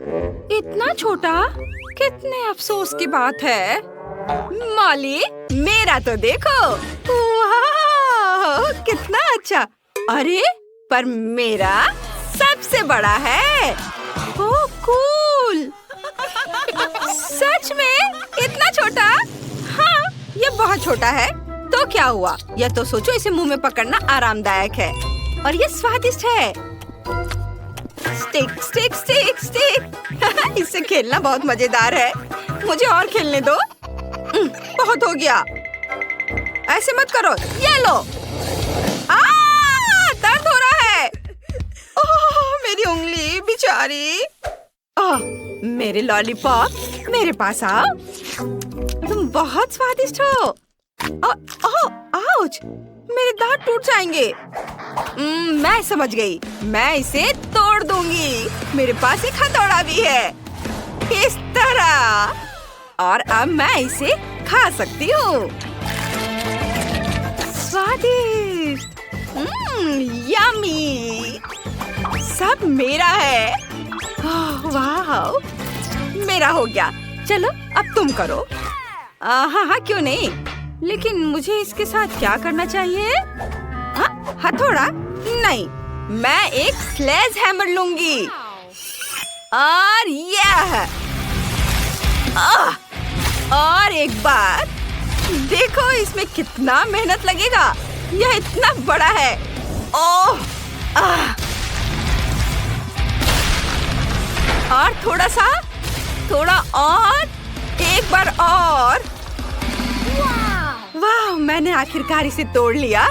इतना छोटा? कितने अफसोस की बात है। मॉली, मेरा तो देखो। वाह, कितना अच्छा। अरे, पर मेरा सबसे बड़ा है। ओह, कूल। सच में? इतना छोटा? हाँ, ये बहुत छोटा है। तो क्या हुआ? या तो सोचो, इसे मुंह में पकड़ना आरामदायक है और ये स्वादिष्ट है। Stick stick stick stick. इससे खेलना बहुत मजेदार है। मुझे और खेलने दो। बहुत हो गया। ऐसे मत करो। ये लो। दर्द हो रहा है। ओह, मेरी उंगली बेचारी। मेरे लॉलीपॉप, मेरे पास आओ। तुम बहुत स्वादिष्ट हो। आउच, मेरे दांत टूट जाएंगे। मैं समझ गई। मैं इसे तोड़ दूंगी। मेरे पास एक हथौड़ा भी है। इस तरह। और अब मैं इसे खा सकती हूँ। स्वादिष्ट। यम्मी। सब मेरा है। वाह, मेरा हो गया। चलो, अब तुम करो। हाँ, क्यों नहीं। लेकिन मुझे इसके साथ क्या करना चाहिए? हथौड़ा? नहीं, मैं एक स्लेज हैमर लूंगी। और यह। और एक बार देखो, इसमें कितना मेहनत लगेगा। यह इतना बड़ा है। ओह, और थोड़ा और, एक बार और। वाह, मैंने आखिरकार इसे तोड़ लिया।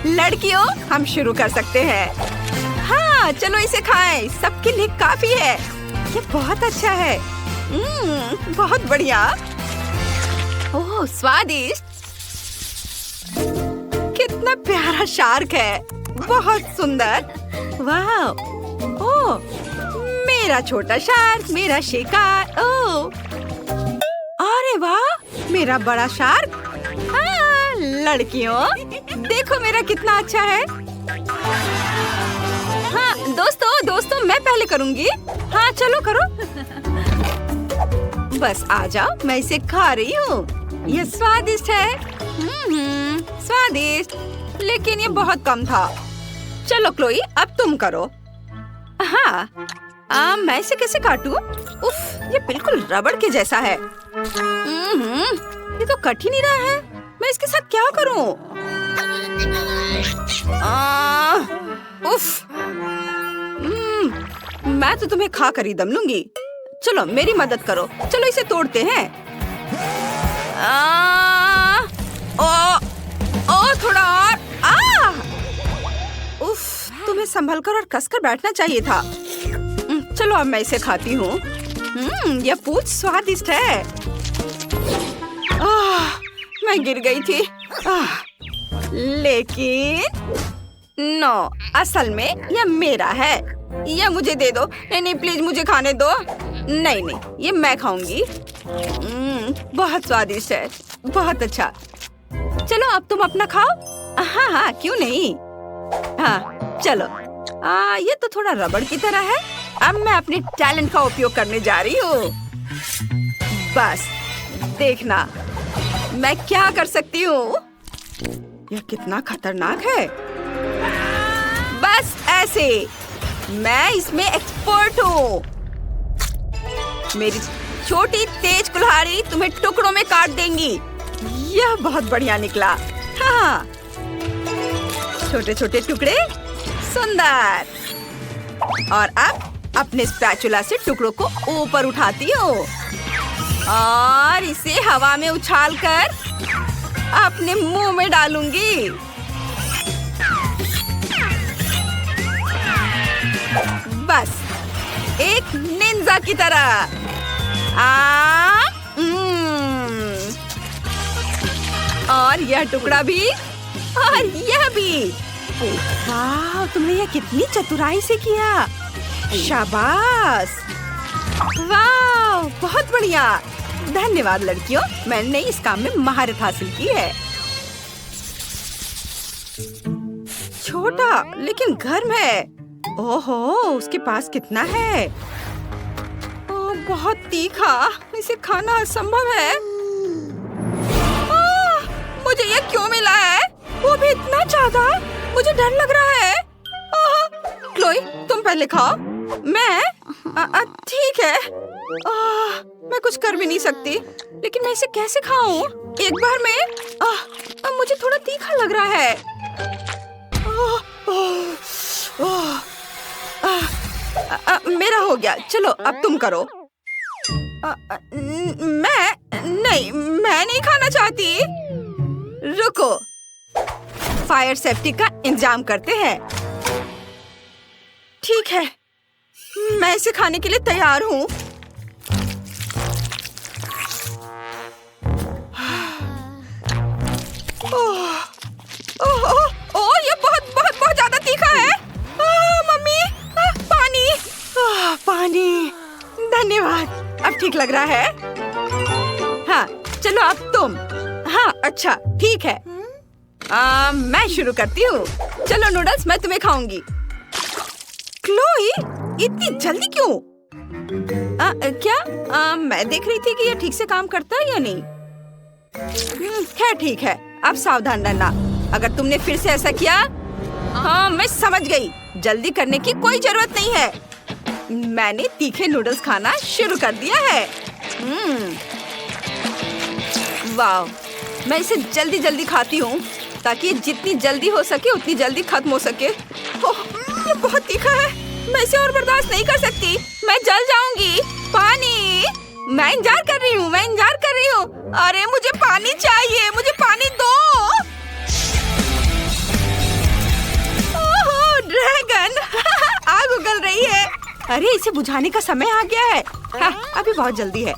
लड़कियों, हम शुरू कर सकते हैं। हाँ, चलो इसे खाएं। सबके लिए काफी है। ये बहुत अच्छा है। बहुत बढ़िया। ओह, स्वादिष्ट। कितना प्यारा शार्क है। बहुत सुंदर। वाह। ओह, मेरा छोटा शार्क, मेरा शिकार। ओह, अरे वाह, मेरा बड़ा शार्क। हाँ, लड़कियों, देखो मेरा कितना अच्छा है। हाँ, दोस्तों, मैं पहले करूँगी। हाँ, चलो करो। बस आ जाओ, मैं इसे खा रही हूँ। ये स्वादिष्ट है। स्वादिष्ट, लेकिन ये बहुत कम था। चलो क्लोई, अब तुम करो। हाँ, मैं इसे कैसे काटूं? उफ, ये बिल्कुल रबड़ के जैसा है। ये तो कट ही नहीं रहा है। मैं इसके साथ क्या करूं? उफ, मैं तो तुम्हें खा कर ही दम लूंगी। चलो, मेरी मदद करो। चलो, इसे तोड़ते हैं। थोड़ा और। उफ, तुम्हें संभल कर और कसकर बैठना चाहिए था। चलो, अब मैं इसे खाती हूँ। यह पूंछ स्वादिष्ट है। मैं गिर गई थी। लेकिन नो, असल में यह मेरा है। यह मुझे दे दो। नहीं, प्लीज मुझे खाने दो। नहीं, ये मैं खाऊंगी। बहुत स्वादिष्ट है। बहुत अच्छा। चलो, अब तुम अपना खाओ। हाँ, क्यों नहीं। हाँ, चलो। ये तो थोड़ा रबड़ की तरह है। अब मैं अपने टैलेंट का उपयोग करने जा रही हूँ। बस देखना, मैं क्या कर सकती हूँ। यह कितना खतरनाक है। बस ऐसे। मैं इसमें एक्सपर्ट हूँ। मेरी छोटी तेज कुल्हाड़ी तुम्हें टुकड़ों में काट देंगी। यह बहुत बढ़िया निकला। हाँ, छोटे छोटे टुकड़े। सुंदर। और अब अपने स्पैचुला से टुकड़ों को ऊपर उठाती हूँ और इसे हवा में उछालकर अपने मुंह में डालूंगी। बस एक निंजा की तरह। और यह टुकड़ा भी और यह भी। वाह, तुमने यह कितनी चतुराई से किया। शाबाश। वाह, बहुत बढ़िया। धन्यवाद लड़कियों, मैंने इस काम में महारत हासिल की है। छोटा लेकिन गर्म है। ओहो, उसके पास कितना है। बहुत तीखा, इसे खाना असंभव है। मुझे ये क्यों मिला है? वो भी इतना ज्यादा, मुझे डर लग रहा है। क्लोई, तुम पहले खाओ। मैं ठीक है। मैं कुछ कर भी नहीं सकती, लेकिन मैं इसे कैसे खाऊं? एक बार में मुझे थोड़ा तीखा लग रहा है। मेरा हो गया, चलो अब तुम करो। मैं नहीं खाना चाहती। रुको, फायर सेफ्टी का इंतजाम करते हैं। ठीक है, मैं इसे खाने के लिए तैयार हूँ। ओह, ये बहुत ज्यादा तीखा है। मम्मी, पानी। पानी, धन्यवाद, अब ठीक लग रहा है। हाँ, चलो अब तुम। हाँ, अच्छा, ठीक है। मैं शुरू करती हूँ। चलो नूडल्स, मैं तुम्हें खाऊंगी। क्लोई, इतनी जल्दी क्यों? क्या मैं देख रही थी कि ये ठीक से काम करता है या नहीं। खैर ठीक है, अब सावधान रहना। अगर तुमने फिर से ऐसा किया। हाँ, मैं समझ गई। जल्दी करने की कोई जरूरत नहीं है। मैंने तीखे नूडल्स खाना शुरू कर दिया है। वाह, मैं इसे जल्दी जल्दी खाती हूँ ताकि जितनी जल्दी हो सके उतनी जल्दी खत्म हो सके। ये बहुत तीखा है, मैं इसे और बर्दाश्त नहीं कर सकती। मैं जल जाऊंगी। पानी, मैं इंतजार कर रही हूँ। अरे मुझे पानी चाहिए, मुझे पानी दो। ओह, ड्रैगन। आग उगल रही है। अरे इसे बुझाने का समय आ गया है। हाँ, अभी बहुत जल्दी है।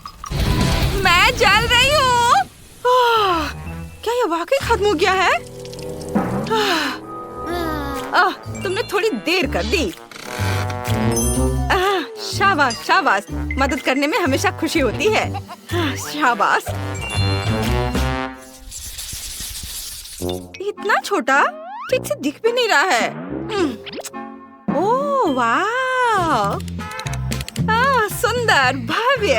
मैं जल रही हूँ। क्या ये वाकई खत्म हो गया है? तुमने थोड़ी देर कर दी। शाबाश शाबाश, मदद करने में हमेशा खुशी होती है। शाबाश। इतना छोटा, ठीक से दिख भी नहीं रहा है। ओह वाह, सुंदर, भव्य।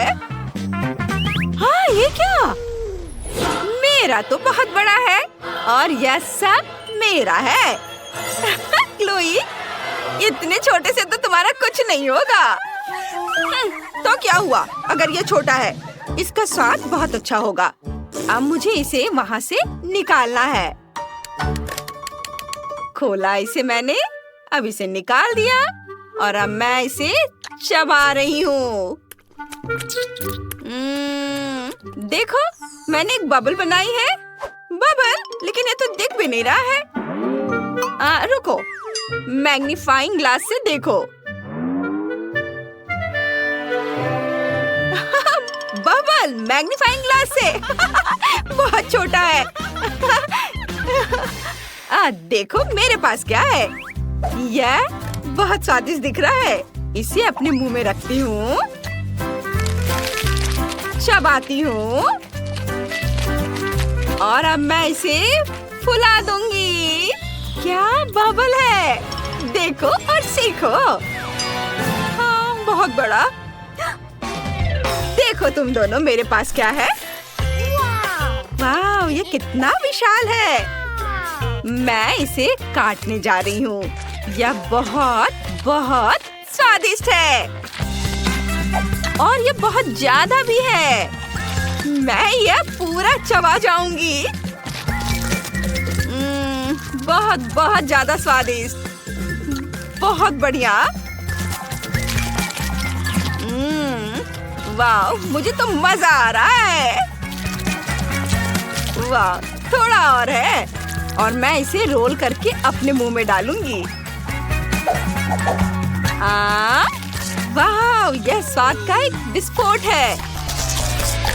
हाँ, ये क्या? मेरा तो बहुत बड़ा है और यह सब मेरा है। क्लोई, इतने छोटे से तो तुम्हारा कुछ नहीं होगा। तो क्या हुआ अगर ये छोटा है? इसका स्वाद बहुत अच्छा होगा। अब मुझे इसे वहाँ से निकालना है। खोला इसे मैंने, अब इसे निकाल दिया और अब मैं इसे चबा रही हूँ। देखो, मैंने एक बबल बनाई है। बबल, लेकिन ये तो दिख भी नहीं रहा है। रुको, मैग्नीफाइंग ग्लास से देखो। बबल मैग्नीफाइंग ग्लास से। बहुत छोटा है। देखो मेरे पास क्या है। यह बहुत स्वादिष्ट दिख रहा है। इसे अपने मुंह में रखती हूँ, चबाती हूँ और अब मैं इसे फुला दूंगी। क्या बबल है, देखो और सीखो। हाँ, बहुत बड़ा। देखो तुम दोनों, मेरे पास क्या है। वाह, ये कितना विशाल है। मैं इसे काटने जा रही हूँ। यह बहुत बहुत स्वादिष्ट है और ये बहुत ज्यादा भी है। मैं यह पूरा चबा जाऊंगी। बहुत बहुत ज्यादा स्वादिष्ट, बहुत बढ़िया। वाह, मुझे तो मजा आ रहा है। वाह, थोड़ा और है और मैं इसे रोल करके अपने मुंह में डालूंगी। वाह, यह स्वाद का एक विस्फोट है।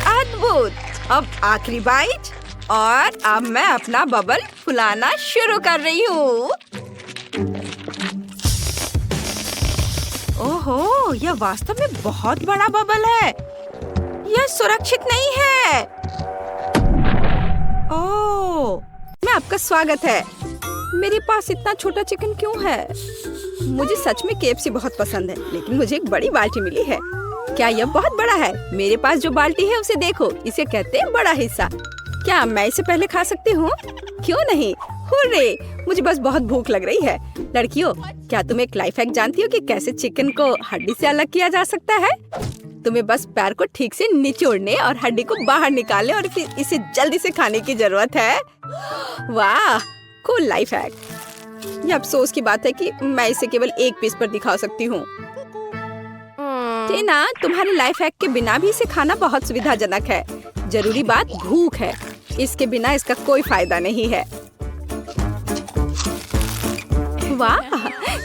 अद्भुत। अब आखिरी बाइट और अब मैं अपना बबल फुलाना शुरू कर रही हूँ। ओहो, यह वास्तव में बहुत बड़ा बबल है। यह सुरक्षित नहीं है। ओह, मैं आपका स्वागत है। मेरे पास इतना छोटा चिकन क्यों है? मुझे सच में KFC बहुत पसंद है, लेकिन मुझे एक बड़ी बाल्टी मिली है। क्या यह बहुत बड़ा है? मेरे पास जो बाल्टी है उसे देखो, इसे कहते हैं बड़ा हिस्सा। क्या मैं इसे पहले खा सकती हूँ? क्यों नहीं? हुर्रे! मुझे बस बहुत भूख लग रही है। लड़कियों, क्या तुम एक लाइफ हैक जानती हो कि कैसे चिकन को हड्डी से अलग किया जा सकता है? तुम्हें बस पैर को ठीक से निचोड़ने और हड्डी को बाहर निकालने और फिर इसे जल्दी से खाने की जरूरत है। वाह, कूल लाइफ हैक। ये अफसोस की बात है कि मैं इसे केवल एक पीस पर दिखा सकती हूँ। टीना, तुम्हारे लाइफ हैक के बिना भी इसे खाना बहुत सुविधाजनक है। जरूरी बात भूख है, इसके बिना इसका कोई फायदा नहीं है। वाह,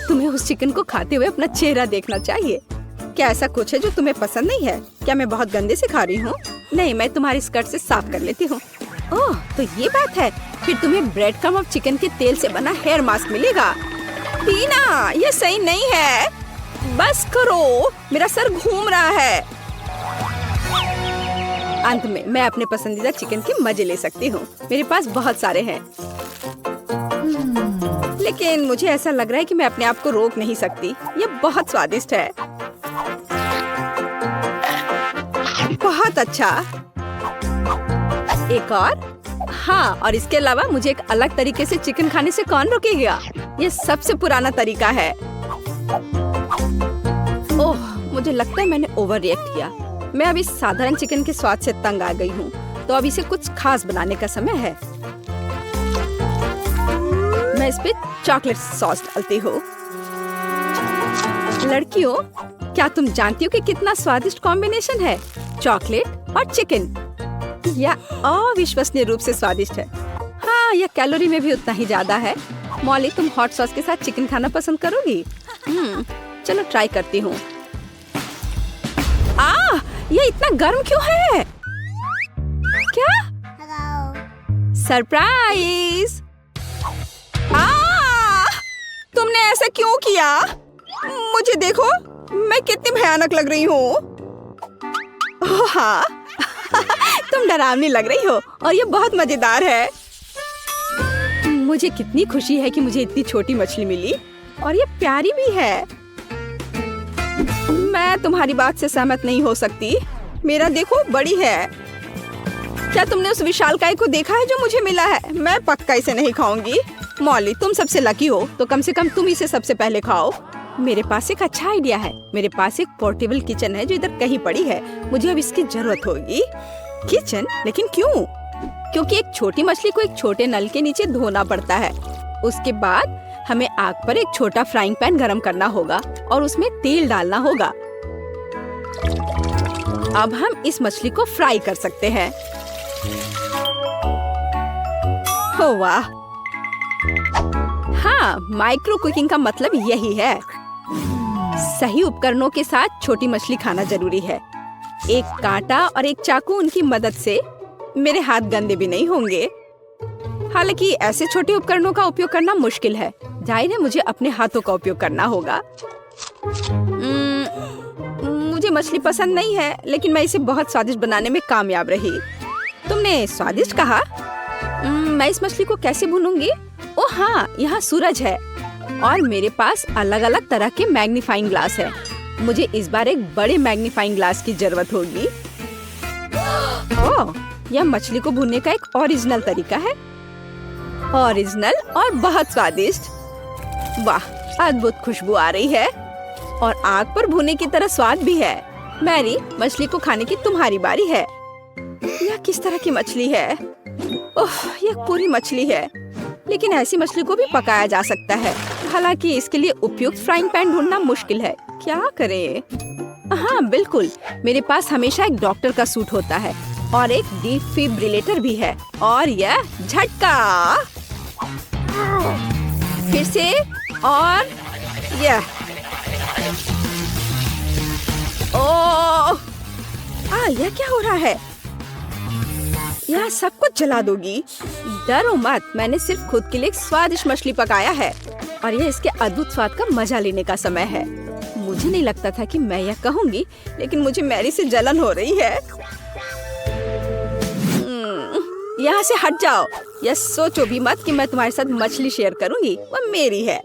तुम्हें उस चिकन को खाते हुए अपना चेहरा देखना चाहिए। क्या ऐसा कुछ है जो तुम्हें पसंद नहीं है? क्या मैं बहुत गंदे से खा रही हूँ? नहीं, मैं तुम्हारी स्कर्ट से साफ कर लेती हूँ। ओह, तो ये बात है। फिर तुम्हें ब्रेड क्रम्ब और चिकन के तेल से बना हेयर मास्क मिलेगा। टीना, ये सही नहीं है। बस करो, मेरा सर घूम रहा है। अंत में मैं अपने पसंदीदा चिकन के मजे ले सकती हूँ। मेरे पास बहुत सारे हैं, लेकिन मुझे ऐसा लग रहा है कि मैं अपने आप को रोक नहीं सकती। ये बहुत स्वादिष्ट है। बहुत अच्छा। एक और? हाँ, और इसके अलावा मुझे एक अलग तरीके से चिकन खाने से कौन रोकेगा? ये सबसे पुराना तरीका है। ओह, मुझे लगता है मैंने ओवर रिएक्ट किया। मैं अब इस साधारण चिकन के स्वाद से तंग आ गई हूँ, तो अब इसे कुछ खास बनाने का समय है। मैं इस पे चॉकलेट सॉस डालती हूँ। लड़कियों, क्या तुम जानती हो कि कितना स्वादिष्ट कॉम्बिनेशन है? चॉकलेट और चिकन। यह अविश्वसनीय रूप से स्वादिष्ट है। हाँ, यह कैलोरी में भी उतना ही ज्यादा है। मॉली, तुम हॉट सॉस के साथ चिकन खाना पसंद करोगी? चलो ट्राई करती हूँ। ये इतना गर्म क्यों है? क्या? सरप्राइज! तुमने ऐसा क्यों किया? मुझे देखो, मैं कितनी भयानक लग रही हूँ। हाँ, तुम डरावनी लग रही हो और ये बहुत मजेदार है। मुझे कितनी खुशी है कि मुझे इतनी छोटी मछली मिली और ये प्यारी भी है। मैं तुम्हारी बात से सहमत नहीं हो सकती। मेरा देखो, बड़ी है। क्या तुमने उस विशालकाय को देखा है जो मुझे मिला है? मैं पक्का इसे नहीं खाऊंगी। मॉली, तुम सबसे लकी हो, तो कम से कम तुम इसे सबसे पहले खाओ। मेरे पास एक अच्छा आइडिया है। मेरे पास एक पोर्टेबल किचन है जो इधर कहीं पड़ी है। मुझे अब इसकी जरूरत होगी। किचन? लेकिन क्यों? क्योंकि एक छोटी मछली को एक छोटे नल के नीचे धोना पड़ता है। उसके बाद हमें आग पर एक छोटा फ्राइंग पैन गरम करना होगा और उसमें तेल डालना होगा। अब हम इस मछली को फ्राई कर सकते हैं। हो वाह! हाँ, माइक्रो कुकिंग का मतलब यही है। सही उपकरणों के साथ छोटी मछली खाना जरूरी है। एक कांटा और एक चाकू, उनकी मदद से मेरे हाथ गंदे भी नहीं होंगे। हालांकि ऐसे छोटे उपकरणों का उपयोग करना मुश्किल है। जाहिर है मुझे अपने हाथों का उपयोग करना होगा। मुझे मछली पसंद नहीं है, लेकिन मैं इसे बहुत स्वादिष्ट बनाने में कामयाब रही। तुमने स्वादिष्ट कहा? मैं इस मछली को कैसे भूनूंगी? ओह हाँ, यहाँ सूरज है और मेरे पास अलग अलग तरह के मैग्नीफाइंग ग्लास है। मुझे इस बार एक बड़े मैग्नीफाइंग ग्लास की जरूरत होगी। ओह, यह मछली को भूनने का एक ओरिजिनल तरीका है। ओरिजिनल और बहुत स्वादिष्ट। वाह, अद्भुत खुशबू आ रही है और आग पर भुने की तरह स्वाद भी है। मैरी, मछली को खाने की तुम्हारी बारी है। यह किस तरह की मछली है? ओह, यह पूरी मछली है, लेकिन ऐसी मछली को भी पकाया जा सकता है। हालांकि इसके लिए उपयुक्त फ्राइंग पैन ढूंढना मुश्किल है। क्या करें? हाँ बिल्कुल, मेरे पास हमेशा एक डॉक्टर का सूट होता है और एक डिफिब्रिलेटर भी है। और यह झटका। फिर से और यह। ओह! यह क्या हो रहा है? यह सब कुछ जला दोगी। डरो मत, मैंने सिर्फ खुद के लिए एक स्वादिष्ट मछली पकाया है और यह इसके अद्भुत स्वाद का मजा लेने का समय है। मुझे नहीं लगता था कि मैं यह कहूँगी, लेकिन मुझे मैरी से जलन हो रही है। यहाँ से हट जाओ। यह सोचो भी मत कि मैं तुम्हारे साथ मछली शेयर करूँगी, वह मेरी है।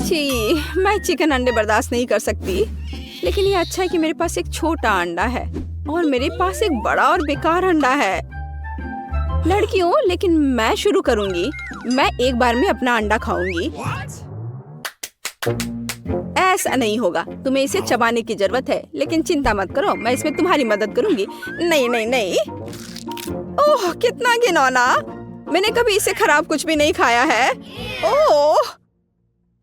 छी, मैं चिकन अंडे बर्दाश्त नहीं कर सकती। लेकिन ये अच्छा है कि मेरे पास एक छोटा अंडा है और मेरे पास एक बड़ा और बेकार अंडा है। लड़कियों, लेकिन मैं शुरू करूंगी। मैं एक बार में अपना अंडा खाऊंगी। ऐसा नहीं होगा, तुम्हें इसे चबाने की जरूरत है। लेकिन चिंता मत करो, मैं इसमें तुम्हारी मदद करूंगी। नहीं नहीं नहीं, ओह कितना घिनौना। मैंने कभी इससे खराब कुछ भी नहीं खाया है। ओह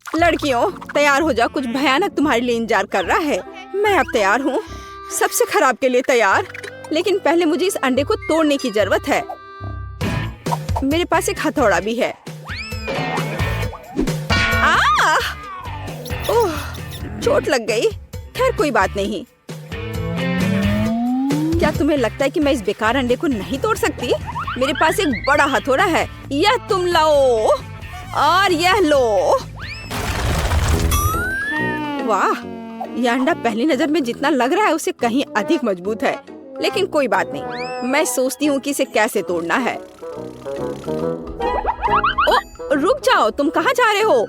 लड़कियों, तैयार हो जाओ, कुछ भयानक तुम्हारे लिए इंतजार कर रहा है। मैं अब तैयार हूँ, सबसे खराब के लिए तैयार। लेकिन पहले मुझे इस अंडे को तोड़ने की जरूरत है। मेरे पास एक हथौड़ा भी है। ओह, चोट लग गई। खैर कोई बात नहीं। क्या तुम्हें लगता है कि मैं इस बेकार अंडे को नहीं तोड़ सकती? मेरे पास एक बड़ा हथौड़ा है। यह तुम लो और यह लो। वाह, यह अंडा पहली नजर में जितना लग रहा है उससे कहीं अधिक मजबूत है। लेकिन कोई बात नहीं, मैं सोचती हूँ कि इसे कैसे तोड़ना है। ओ, रुक जाओ, तुम कहाँ जा रहे हो?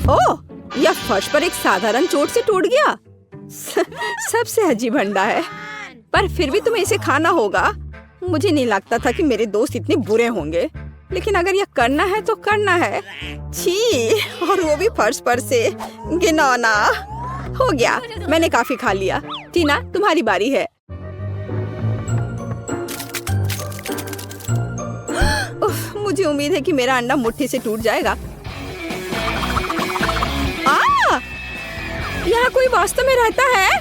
ओह, यह फर्श पर एक साधारण चोट से टूट गया। सबसे अजीब अंडा है, पर फिर भी तुम्हें इसे खाना होगा। मुझे नहीं लगता था कि मेरे दोस्त इतने बुरे होंगे, लेकिन अगर यह करना है तो करना है। छी, और वो भी फर्श पर से। घिनौना। हो गया, मैंने काफी खा लिया। टीना, तुम्हारी बारी है। मुझे उम्मीद है कि मेरा अंडा मुट्ठी से टूट जाएगा। यहाँ कोई वास्तव में रहता है?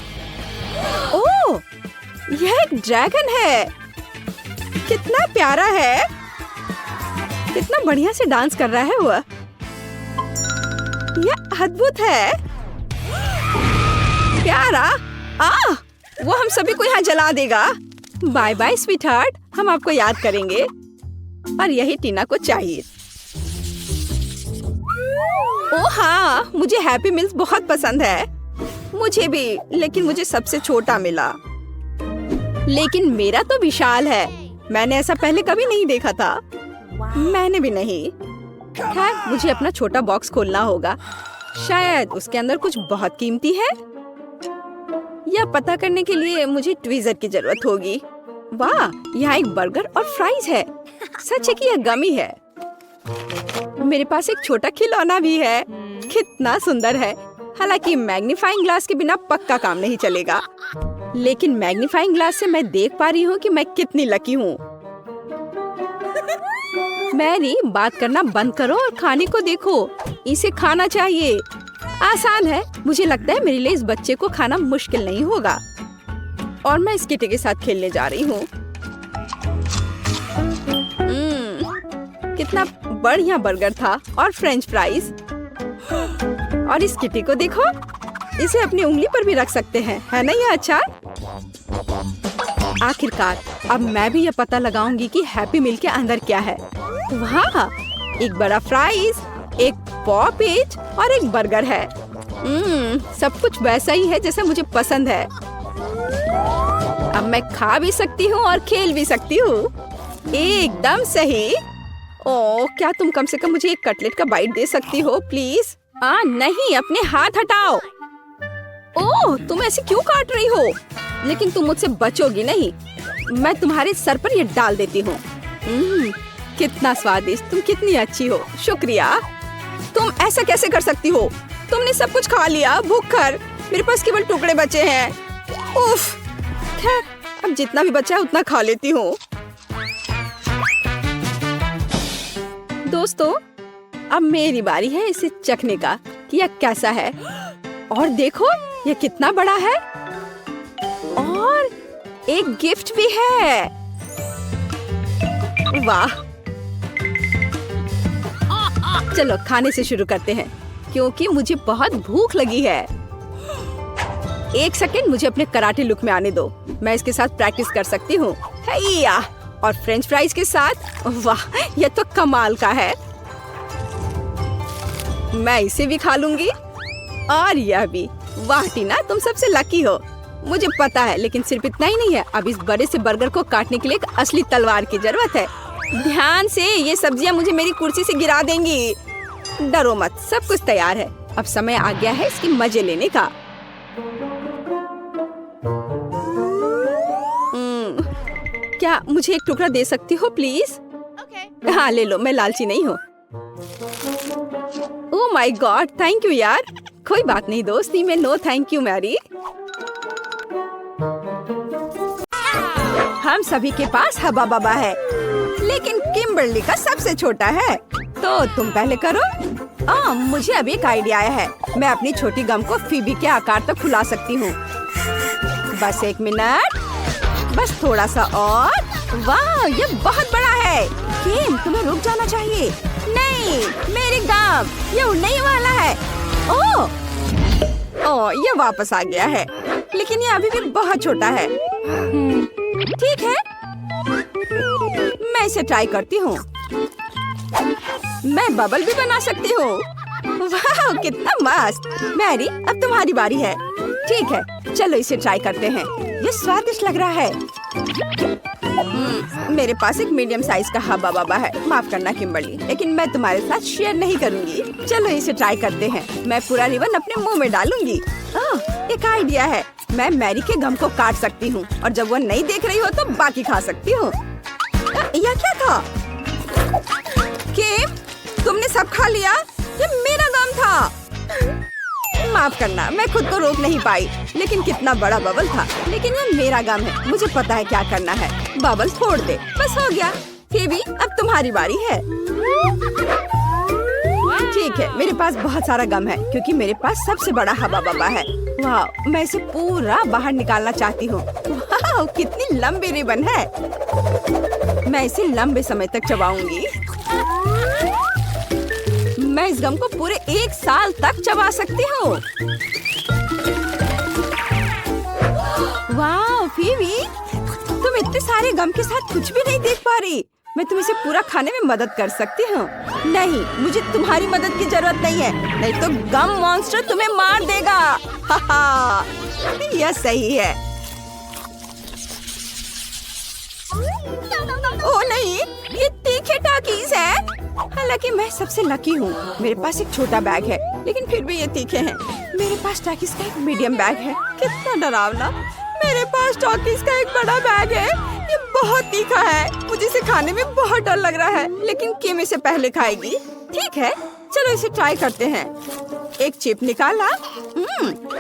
ओह, यह एक ड्रैगन है। कितना प्यारा है। कितना बढ़िया से डांस कर रहा है वह। यह अद्भुत है। प्यारा। वो हम सभी को यहाँ जला देगा। बाय बाय स्वीटहार्ट, हम आपको याद करेंगे। और यही टीना को चाहिए। ओह हाँ, मुझे हैप्पी मील्स बहुत पसंद है। मुझे भी, लेकिन मुझे सबसे छोटा मिला। लेकिन मेरा तो विशाल है। मैंने ऐसा पहले कभी नहीं देखा था। मैंने भी नहीं। खैर, मुझे अपना छोटा बॉक्स खोलना होगा। शायद उसके अंदर कुछ बहुत कीमती है। यह पता करने के लिए मुझे ट्वीजर की जरूरत होगी। वाह, यहाँ एक बर्गर और फ्राइज है। सच है कि यह गमी है। मेरे पास एक छोटा खिलौना भी है। कितना सुंदर है। हालांकि मैग्नीफाइंग ग्लास के बिना पक्का काम नहीं चलेगा। लेकिन मैग्नीफाइंग ग्लास से मैं देख पा रही हूँ कि मैं कितनी लकी हूँ। मैरी, बात करना बंद करो और खाने को देखो। इसे खाना चाहिए। आसान है। मुझे लगता है मेरे लिए इस बच्चे को खाना मुश्किल नहीं होगा। और मैं इस किटी के साथ खेलने जा रही हूँ। कितना बढ़िया बर्गर था और फ्रेंच फ्राइज। और इस किटी को देखो, इसे अपनी उंगली पर भी रख सकते हैं, है ना यह अच्छा? आखिरकार अब मैं भी यह पता लगाऊंगी कि हैप्पी मील के अंदर क्या है। वाह, एक बड़ा फ्राइज, एक पॉपेज और एक बर्गर है। सब कुछ वैसा ही है जैसा मुझे पसंद है। अब मैं खा भी सकती हूँ और खेल भी सकती हूँ। एकदम सही। ओह, क्या तुम कम से कम मुझे एक कटलेट का बाइट दे सकती हो प्लीज? नहीं, अपने हाथ हटाओ। ओह, तुम ऐसे क्यों काट रही हो? लेकिन तुम मुझसे बचोगी नहीं। मैं तुम्हारे सर पर ये डाल देती हूँ। कितना स्वादिष्ट। तुम कितनी अच्छी हो। शुक्रिया। तुम ऐसा कैसे कर सकती हो? तुमने सब कुछ खा लिया। भूखकर मेरे पास केवल टुकड़े बचे हैं। उफ। खैर, अब जितना भी बचा है उतना खा लेती हूँ। दोस्तों, अब मेरी बारी है इसे चखने का कि यह कैसा है। और देखो, यह कितना बड़ा है। और एक गिफ्ट भी है। वाह। चलो खाने से शुरू करते हैं, क्योंकि मुझे बहुत भूख लगी है। एक सेकंड, मुझे अपने कराटे लुक में आने दो। मैं इसके साथ प्रैक्टिस कर सकती हूँ। और फ्रेंच फ्राइज के साथ। वाह, यह तो कमाल का है। मैं इसे भी खा लूंगी और यह भी। वाह टीना, तुम सबसे लकी हो। मुझे पता है, लेकिन सिर्फ इतना ही नहीं है। अब इस बड़े से बर्गर को काटने के लिए एक असली तलवार की जरूरत है। ध्यान से, ये सब्जियां मुझे मेरी कुर्सी से गिरा देंगी। डरो मत, सब कुछ तैयार है। अब समय आ गया है इसकी मजे लेने का। क्या मुझे एक टुकड़ा दे सकती हो प्लीज? हाँ ले लो, मैं लालची नहीं हूँ। Oh my God, thank you यार। कोई बात नहीं दोस्ती में नो थैंक यू मैरी। हम सभी के पास हबा बबा है, लेकिन किम्बर्ली का सबसे छोटा है। तो तुम पहले करो। मुझे अभी एक आइडिया आया है। मैं अपनी छोटी गम को फीबी के आकार तक फुला सकती हूँ। बस 1 मिनट, बस थोड़ा सा और। वाह, ये बहुत बड़ा है। किम, तुम्हें रुक जाना चाहिए। नहीं, मेरी गम ये उड़ने ही वाला है। ओह, ये वापस आ गया है, लेकिन ये अभी भी बहुत छोटा है। ठीक है, मैं इसे ट्राई करती हूँ। मैं बबल भी बना सकती हूँ। वाह, कितना मस्त। मैरी, अब तुम्हारी बारी है। ठीक है, चलो इसे ट्राई करते हैं। ये स्वादिष्ट लग रहा है। मेरे पास एक मीडियम साइज का हब्बा बब्बा है। माफ करना किम्बर्ली, लेकिन मैं तुम्हारे साथ शेयर नहीं करूंगी। चलो इसे ट्राई करते हैं। मैं पूरा रिबन अपने मुंह में डालूंगी। एक आइडिया है। मैं मैरी के गम को काट सकती हूँ और जब वो नहीं देख रही हो तो बाकी खा सकती हूँ। यह क्या था? किम, तुमने सब खा लिया? ये मेरा गम था। माफ करना, मैं खुद को रोक नहीं पाई। लेकिन कितना बड़ा बबल था। लेकिन ये मेरा गम है, मुझे पता है क्या करना है। बबल फोड़ दे, बस हो गया। फेबी, अब तुम्हारी बारी है। ठीक है, मेरे पास बहुत सारा गम है क्योंकि मेरे पास सबसे बड़ा हबा बबा है। वाह, मैं इसे पूरा बाहर निकालना चाहती हूँ। वाह, कितनी लंबी रिबन है। मैं इसे लंबे समय तक चबाऊंगी। मैं इस गम को पूरे 1 साल तक चबा सकती हूँ। वाह फीबी, तुम इतने सारे गम के साथ कुछ भी नहीं देख पा रही। मैं तुम इसे पूरा खाने में मदद कर सकती हूँ। नहीं, मुझे तुम्हारी मदद की जरूरत नहीं है, नहीं तो गम मॉन्स्टर तुम्हें मार देगा। हाहा, यह सही है। ओह नहीं, ये तीखे टाकीज है। हालांकि मैं सबसे लकी हूँ। मेरे पास एक छोटा बैग है, लेकिन फिर भी ये तीखे हैं। मेरे पास टाकीज का एक मीडियम बैग है। कितना डरावना। मेरे पास टाकीज का एक बड़ा बैग है। ये बहुत तीखा है। मुझे इसे खाने में बहुत डर लग रहा है, लेकिन किम इसे पहले खाएगी। ठीक है, चलो इसे ट्राई करते हैं। एक चिप निकाला।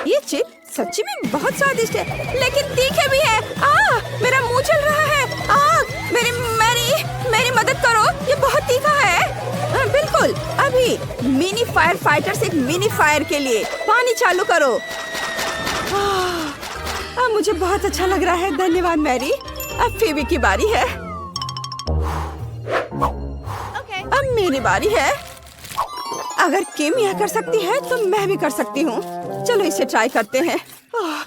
ये चिप सच्ची में बहुत स्वादिष्ट है, लेकिन तीखे भी है। मेरा मुंह जल रहा है। मेरी मदद करो, ये बहुत तीखा है। बिल्कुल, अभी मिनी फायर फाइटर्स एक मिनी फायर के लिए पानी चालू करो। अब मुझे बहुत अच्छा लग रहा है। धन्यवाद मैरी। अब फीबी की बारी है। अब मेरी बारी है। अगर किम यह कर सकती है तो मैं भी कर सकती हूँ। चलो इसे ट्राई करते हैं।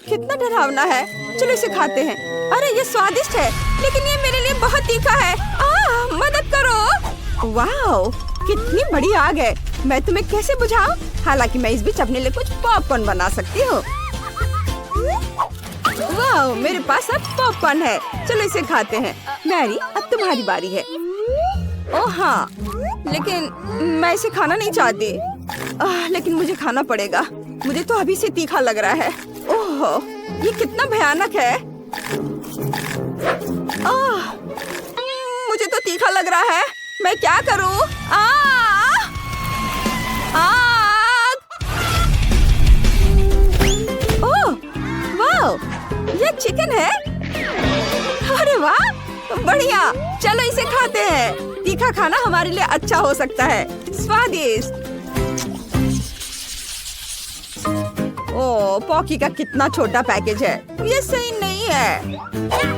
कितना डरावना है। चलो इसे खाते हैं। अरे ये स्वादिष्ट है, लेकिन ये मेरे लिए बहुत तीखा है। मदद करो। वाह, कितनी बड़ी आग है। मैं तुम्हें कैसे बुझाऊं? हालांकि मैं इस बीच अपने लिए कुछ पॉपकॉर्न बना सकती हूँ। वाह, मेरे पास अब पॉपकॉर्न है। चलो इसे खाते हैं। मैरी, अब तुम्हारी बारी है। ओह हाँ, लेकिन मैं इसे खाना नहीं चाहती। लेकिन मुझे खाना पड़ेगा। मुझे तो अभी से तीखा लग रहा है। ओह, ये कितना भयानक है। मुझे तो तीखा लग रहा है। मैं क्या करूं? ओह, वाह, ये चिकन है। अरे वाह, बढ़िया। चलो इसे खाते हैं। तीखा खाना हमारे लिए अच्छा हो सकता है। स्वादिष्ट। ओह, पॉकी का कितना छोटा पैकेज है। ये सही नहीं है।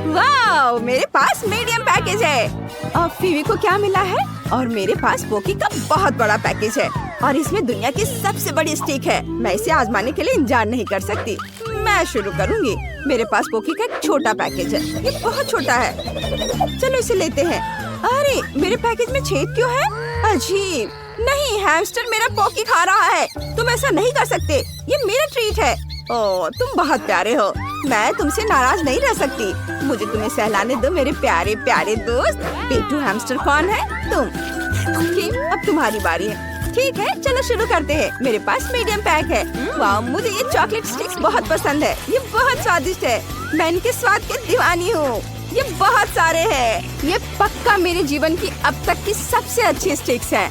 वाह, मेरे पास मीडियम पैकेज है। अब फीवी को क्या मिला है? और मेरे पास पॉकी का बहुत बड़ा पैकेज है और इसमें दुनिया की सबसे बड़ी स्टिक है। मैं इसे आजमाने के लिए इंतजार नहीं कर सकती। मैं शुरू करूंगी। मेरे पास पॉकी का एक छोटा पैकेज है। ये बहुत छोटा है। चलो इसे लेते हैं। अरे, मेरे पैकेज में छेद क्यों है? अजीब। नहीं, हैमस्टर मेरा पॉकी खा रहा है। तुम ऐसा नहीं कर सकते। ये मेरा ट्रीट है। ओह, तुम बहुत प्यारे हो। मैं तुमसे नाराज नहीं रह सकती। मुझे तुम्हें सहलाने दो मेरे प्यारे प्यारे दोस्त। पेटू हैमस्टर कौन है? तुम। किम, अब तुम्हारी बारी है। ठीक है, चलो शुरू करते हैं। मेरे पास मीडियम पैक है। वाह, मुझे ये चॉकलेट स्टिक्स बहुत पसंद है। ये बहुत स्वादिष्ट है। मैं इनके स्वाद की दीवानी हूँ। ये बहुत सारे हैं। ये पक्का मेरे जीवन की अब तक की सबसे अच्छी स्टिक्स है।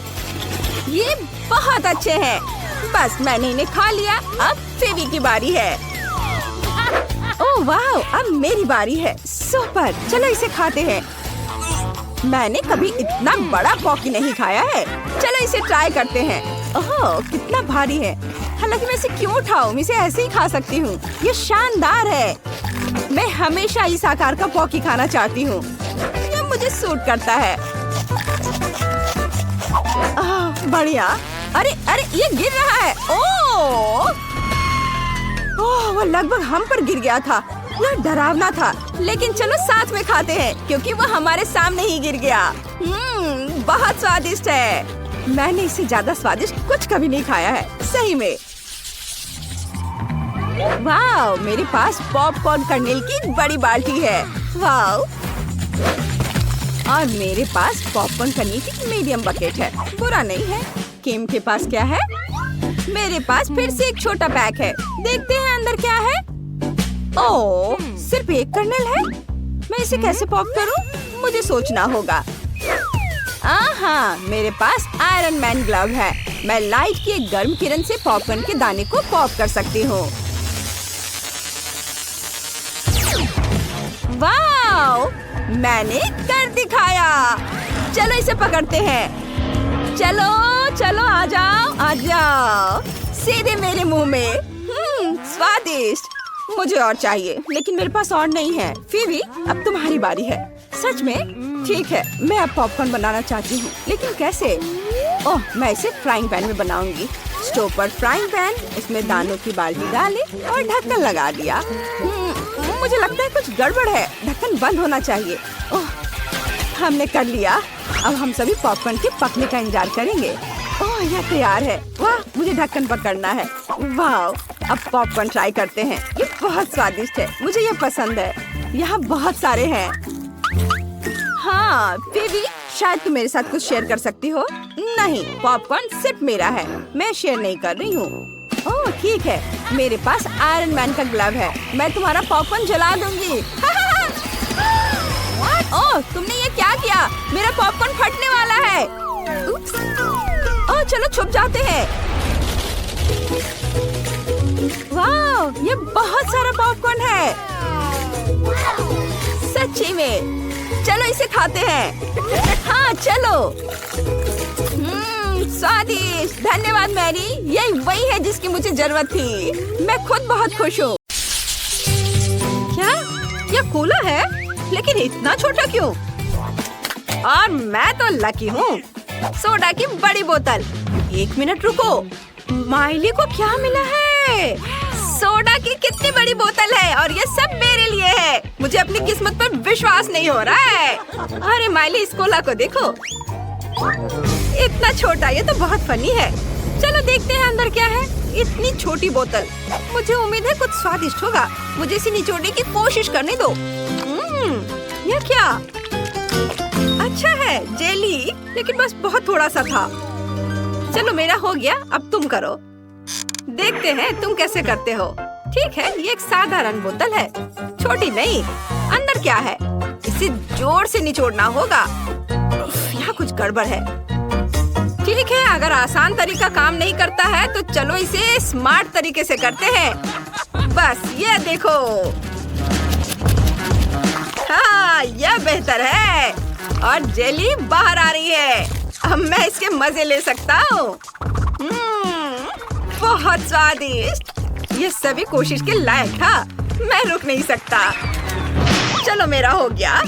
ये बहुत अच्छे हैं। बस मैंने इन्हें खा लिया। अब फेवी की बारी है। ओह वाह, अब मेरी बारी है। सुपर, चलो इसे खाते हैं। मैंने कभी इतना बड़ा पॉकी नहीं खाया है। चलो इसे ट्राई करते हैं। ओह, कितना भारी है। हालांकि मैं इसे क्यों उठाऊं? मैं इसे ऐसे ही खा सकती हूँ। ये शानदार है। मैं हमेशा इस आकार का पॉकी खाना चाहती हूँ। ये मुझे सूट करता है। बढ़िया। अरे अरे, ये गिर रहा है। ओह, वो लगभग हम पर गिर गया था। यह डरावना था, लेकिन चलो साथ में खाते हैं क्योंकि वो हमारे सामने ही गिर गया। बहुत स्वादिष्ट है। मैंने इससे ज्यादा स्वादिष्ट कुछ कभी नहीं खाया है, सही में। वाह, मेरे पास पॉपकॉर्न कर्नेल की बड़ी बाल्टी है। वाह, और मेरे पास पॉपकॉर्न कर्नेल की मीडियम बकेट है। बुरा नहीं है। किम के पास क्या है? मेरे पास फिर से एक छोटा पैक है। देखते हैं अंदर क्या है। ओह, सिर्फ एक कर्नेल है। मैं इसे कैसे पॉप करूं? मुझे सोचना होगा। हाँ, मेरे पास आयरन मैन ग्लव है। मैं लाइट की एक गर्म किरण से पॉपकॉर्न के दाने को पॉप कर सकती हूँ। वाह, मैंने कर दिखाया। चलो इसे पकड़ते हैं। चलो चलो, आ जाओ आ जाओ, सीधे मेरे मुंह में। स्वादिष्ट। मुझे और चाहिए, लेकिन मेरे पास और नहीं है। फिर भी अब तुम्हारी बारी है। सच में? ठीक है, मैं अब पॉपकॉर्न बनाना चाहती हूँ, लेकिन कैसे? ओह, मैं इसे फ्राइंग पैन में बनाऊंगी। स्टोव पर फ्राइंग पैन, इसमें दानों की बाल्टी डाले और ढक्कन लगा दिया। मुझे लगता है कुछ गड़बड़ है। ढक्कन बंद होना चाहिए। ओह, हमने कर लिया। अब हम सभी पॉपकॉर्न के पकने का इंतजार करेंगे। ओह, यह तैयार है। वाह, मुझे ढक्कन पकड़ना है। वाह, अब पॉपकॉर्न ट्राई करते हैं। ये बहुत स्वादिष्ट है। मुझे ये पसंद है। यहाँ बहुत सारे हैं। हाँ, फिर भी शायद तुम मेरे साथ कुछ शेयर कर सकती हो। नहीं, पॉपकॉर्न सिर्फ मेरा है। मैं शेयर नहीं कर रही हूँ। ओह, ठीक है। मेरे पास आयरन मैन का ग्लव है। मैं तुम्हारा पॉपकॉर्न जला दूंगी। ओह, तुमने ये क्या किया? मेरा पॉपकॉर्न फटने वाला है। ओह, चलो छुप जाते हैं। वाह, ये बहुत सारा पॉपकॉर्न है। सच्ची में। चलो इसे खाते हैं। हाँ, चलो। स्वादिष्ट। धन्यवाद मैरी। यही वही है जिसकी मुझे जरूरत थी। मैं खुद बहुत खुश हूँ। क्या? यह कूला है? लेकिन इतना छोटा क्यों? और मैं तो लकी हूँ। सोडा की बड़ी बोतल। एक मिनट रुको, माइली को क्या मिला है? सोडा की कितनी बड़ी बोतल है और ये सब मेरे लिए है। मुझे अपनी किस्मत पर विश्वास नहीं हो रहा है। अरे माइली, इस कोला को देखो, इतना छोटा। ये तो बहुत फनी है। चलो देखते हैं अंदर क्या है। इतनी छोटी बोतल। मुझे उम्मीद है कुछ स्वादिष्ट होगा। मुझे इसे निचोड़ने की कोशिश करने दो। यह क्या? अच्छा है, जेली, लेकिन बस बहुत थोड़ा सा था। चलो मेरा हो गया, अब तुम करो। देखते हैं तुम कैसे करते हो। ठीक है, ये एक साधारण बोतल है, छोटी नहीं। अंदर क्या है? इसे जोर से निचोड़ना होगा। यहाँ कुछ गड़बड़ है। ठीक है, अगर आसान तरीका काम नहीं करता है तो चलो इसे स्मार्ट तरीके से करते हैं। बस ये देखो। हाँ, यह बेहतर है। और जेली बाहर आ रही है। अब मैं इसके मजे ले सकता हूँ। बहुत स्वादिष्ट। ये सभी कोशिश के लायक था। मैं रुक नहीं सकता। चलो मेरा हो गया।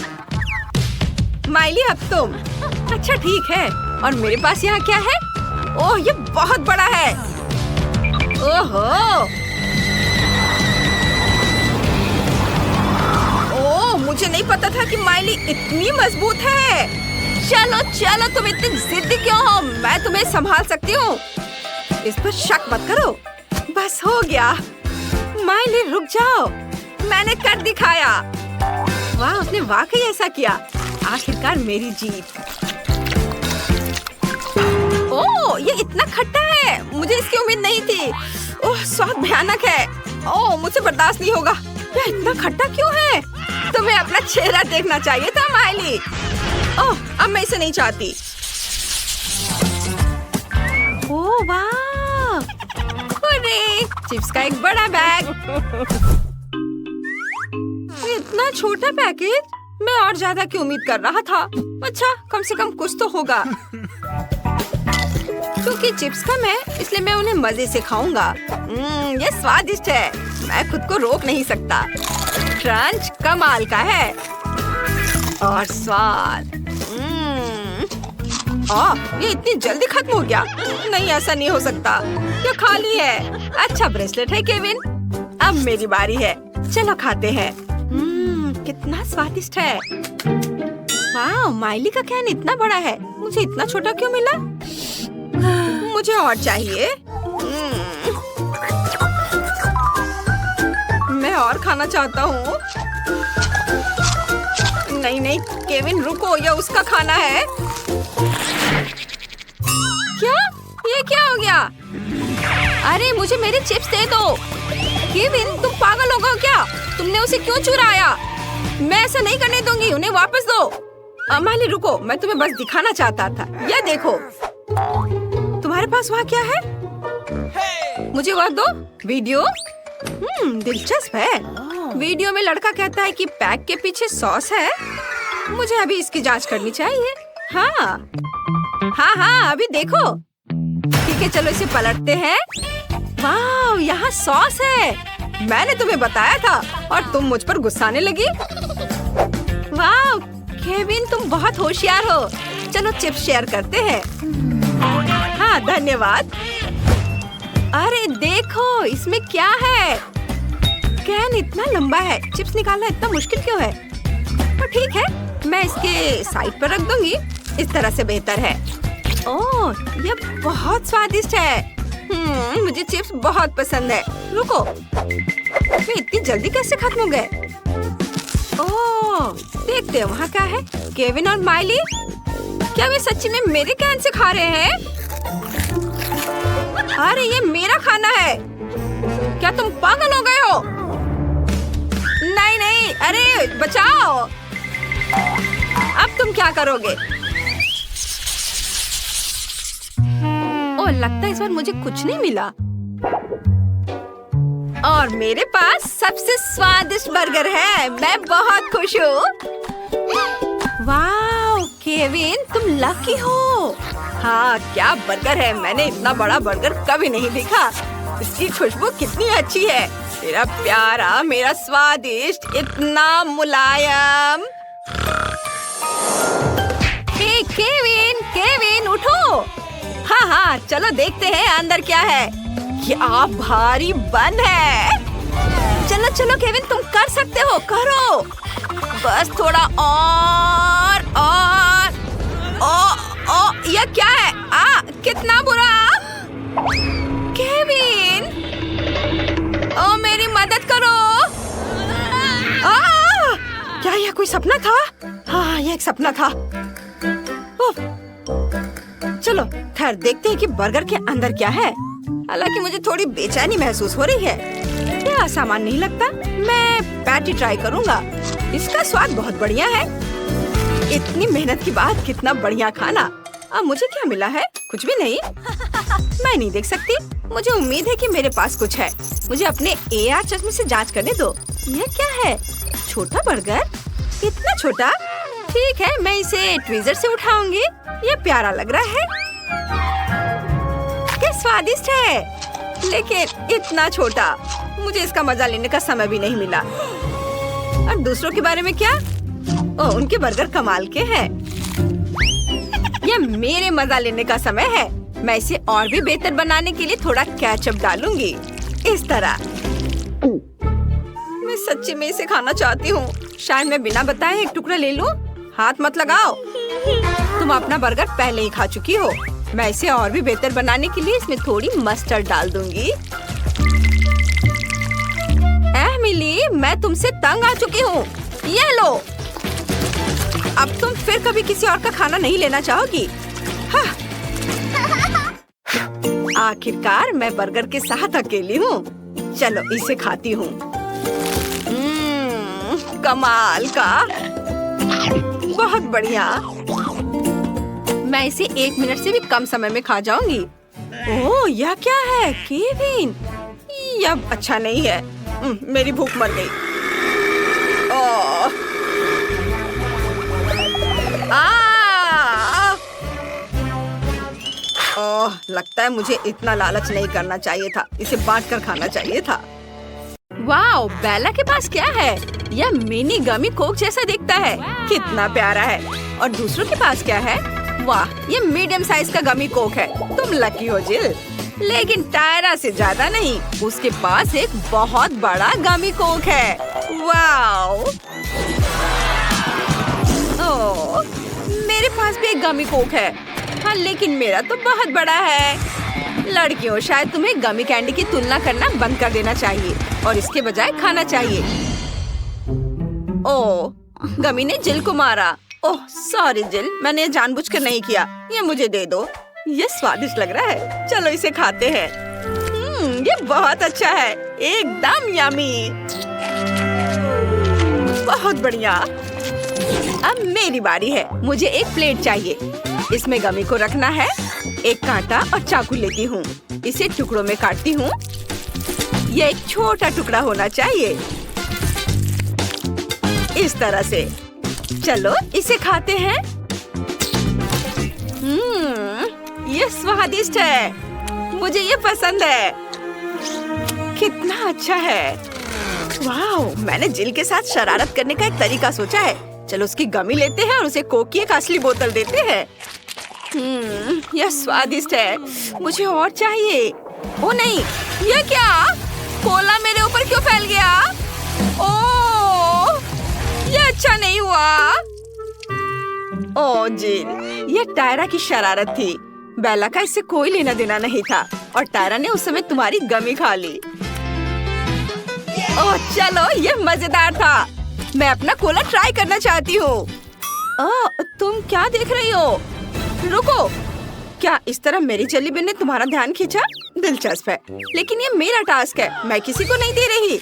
माइली, अब तुम। अच्छा ठीक है। और मेरे पास यहाँ क्या है? ओह, ये बहुत बड़ा है। ओहो, ओह, मुझे नहीं पता था कि माइली इतनी मजबूत है। चलो चलो, तुम इतनी जिद्दी क्यों हो? मैं तुम्हें संभाल सकती हूँ। इस पर शक मत करो। बस हो गया। माइली रुक जाओ, मैंने कर दिखाया। वाह, उसने वाकई ऐसा किया। आखिरकार मेरी जीत। ओह, ये इतना खट्टा है, मुझे इसकी उम्मीद नहीं थी। ओह, स्वाद भयानक है। ओह, मुझे बर्दाश्त नहीं होगा। यह इतना खट्टा क्यों है? तुम्हें अपना चेहरा देखना चाहिए था माइली। ओह, अब मैं इसे नहीं चाहती। ओह वाह, अरे चिप्स का एक बड़ा बैग। इतना छोटा पैकेज, मैं और ज्यादा की उम्मीद कर रहा था। अच्छा, कम से कम कुछ तो होगा। क्योंकि चिप्स कम है, इसलिए मैं उन्हें मजे से खाऊंगा। ये स्वादिष्ट है, मैं खुद को रोक नहीं सकता। क्रंच कमाल का है और स्वाद। ये इतनी जल्दी खत्म हो गया। नहीं, ऐसा नहीं हो सकता, ये खाली है। अच्छा ब्रेसलेट है केविन, अब मेरी बारी है। चलो खाते हैं। कितना स्वादिष्ट है। वाह, माइली का कैन इतना बड़ा है, मुझे इतना छोटा क्यों मिला? मुझे और चाहिए। मैं और खाना चाहता हूँ। नहीं नहीं केविन रुको, यह उसका खाना है। क्या? ये क्या हो गया? अरे मुझे मेरे चिप्स दे दो। केविन, तुम पागल हो गए क्या? तुमने उसे क्यों चुराया? मैं ऐसा नहीं करने दूंगी, उन्हें वापस दो। माली रुको, मैं तुम्हें बस दिखाना चाहता था। यह देखो, तुम्हारे पास वहाँ क्या है? मुझे वह दो। वीडियो? दिलचस्प है। वीडियो में लड़का कहता है कि पैक के पीछे सॉस है। मुझे अभी इसकी जांच करनी चाहिए। हाँ, अभी देखो। ठीक है, चलो इसे पलटते हैं। वाह, यहाँ सॉस है। मैंने तुम्हें बताया था और तुम मुझ पर गुस्साने लगी। वाह केविन, तुम बहुत होशियार हो। चलो चिप्स शेयर करते हैं। हाँ धन्यवाद। अरे देखो, इसमें क्या है? कैन इतना लंबा है, चिप्स निकालना इतना मुश्किल क्यों है? तो ठीक है, मैं इसके साइड पर रख दूंगी। इस तरह से बेहतर है। ओह, ये बहुत स्वादिष्ट है। मुझे चिप्स बहुत पसंद है। रुको, वे इतनी जल्दी कैसे खत्म हो गए? ओह, देखते हैं वहाँ क्या है। केविन और माइली, क्या वे सच्ची में मेरे कैन से खा रहे हैं? अरे ये मेरा खाना है। क्या तुम पागल हो गए हो? नहीं नहीं, अरे बचाओ। अब तुम क्या करोगे? ओह, लगता है इस बार मुझे कुछ नहीं मिला। और मेरे पास सबसे स्वादिष्ट बर्गर है। मैं बहुत खुश हूँ। वाह केविन, तुम लकी हो। हाँ, क्या बर्गर है। मैंने इतना बड़ा बर्गर कभी नहीं देखा। इसकी खुशबू कितनी अच्छी है। मेरा प्यारा, मेरा स्वादिष्ट, इतना मुलायम। हे केविन उठो। हाँ, चलो देखते हैं अंदर क्या है। क्या भारी बन है। चलो केविन, तुम कर सकते हो, करो। बस थोड़ा और। यह क्या है? कितना बुरा। केविन, मेरी मदद करो। क्या यह कोई सपना था? हाँ, यह एक सपना था। चलो खैर देखते हैं कि बर्गर के अंदर क्या है। हालांकि मुझे थोड़ी बेचैनी महसूस हो रही है। क्या आसान नहीं लगता। मैं पैटी ट्राई करूंगा। इसका स्वाद बहुत बढ़िया है। इतनी मेहनत के बाद कितना बढ़िया खाना। अब मुझे क्या मिला है? कुछ भी नहीं। मैं नहीं देख सकती। मुझे उम्मीद है कि मेरे पास कुछ है। मुझे अपने AR चश्मे से जांच करने दो। यह क्या है? छोटा बर्गर? इतना छोटा? ठीक है, मैं इसे ट्वीजर से उठाऊंगी। ये प्यारा लग रहा है। क्या स्वादिष्ट है, लेकिन इतना छोटा। मुझे इसका मजा लेने का समय भी नहीं मिला। और दूसरों के बारे में क्या? उनके बर्गर कमाल के हैं। यह मेरे मजा लेने का समय है। मैं इसे और भी बेहतर बनाने के लिए थोड़ा केचप डालूंगी। इस तरह। मैं सच्ची में इसे खाना चाहती हूँ। शायद मैं बिना बताए एक टुकड़ा ले लूं। हाथ मत लगाओ। तुम अपना बर्गर पहले ही खा चुकी हो। मैं इसे और भी बेहतर बनाने के लिए इसमें थोड़ी मस्टर्ड डाल दूंगी। एमिली, मैं तुमसे तंग आ चुकी हूँ। ये लो। अब तुम फिर कभी किसी और का खाना नहीं लेना चाहोगी। हाँ। आखिरकार मैं बर्गर के साथ अकेली हूँ। चलो इसे खाती हूँ। कमाल का, बहुत बढ़िया। मैं इसे 1 मिनट से भी कम समय में खा जाऊंगी। ओह, यह क्या है? केविन, यह अच्छा नहीं है। मेरी भूख मर गई। ओह, ओह, लगता है मुझे इतना लालच नहीं करना चाहिए था। इसे बांट कर खाना चाहिए था। वाओ, बेला के पास क्या है? यह मिनी गमी कोक जैसा दिखता है। कितना प्यारा है। और दूसरों के पास क्या है? वाह, ये मीडियम साइज का गमी कोक है। तुम लकी हो जिल। लेकिन टायरा से ज्यादा नहीं। उसके पास एक बहुत बड़ा गमी कोक है। वाओ, ओह, मेरे पास भी एक गमी कोक है। हाँ, लेकिन मेरा तो बहुत बड़ा है। लड़कियों, शायद तुम्हें गमी कैंडी की तुलना करना बंद कर देना चाहिए और इसके बजाय खाना चाहिए। ओह, गमी ने जिल को मारा। ओह सॉरी जिल, मैंने जानबूझकर नहीं किया। ये मुझे दे दो। ये स्वादिष्ट लग रहा है। चलो इसे खाते हैं। ये बहुत अच्छा है, एकदम यमी। बहुत बढ़िया। अब मेरी बारी है। मुझे एक प्लेट चाहिए। इसमें गमी को रखना है। एक कांटा और चाकू लेती हूँ। इसे टुकड़ों में काटती हूँ। यह एक छोटा टुकड़ा होना चाहिए, इस तरह से। चलो इसे खाते हैं। ये स्वादिष्ट है। मुझे ये पसंद है। कितना अच्छा है। वाओ, मैंने जिल के साथ शरारत करने का एक तरीका सोचा है। चलो उसकी गमी लेते हैं और उसे कोक की एक असली बोतल देते हैं। यह स्वादिष्ट है। मुझे और चाहिए। ओ नहीं, यह क्या? कोला मेरे ऊपर क्यों फैल गया? ओह, यह अच्छा नहीं हुआ। ओह जिल, यह टायरा की शरारत थी। बेला का इससे कोई लेना देना नहीं था और टायरा ने उस समय तुम्हारी गमी खा ली। ओह चलो, यह मजेदार था। मैं अपना कोला ट्राई करना चाहती हूँ। तुम क्या देख रही हो? रुको, क्या इस तरह मेरी जेली बेन ने तुम्हारा ध्यान खींचा? दिलचस्प है, लेकिन ये मेरा टास्क है। मैं किसी को नहीं दे रही।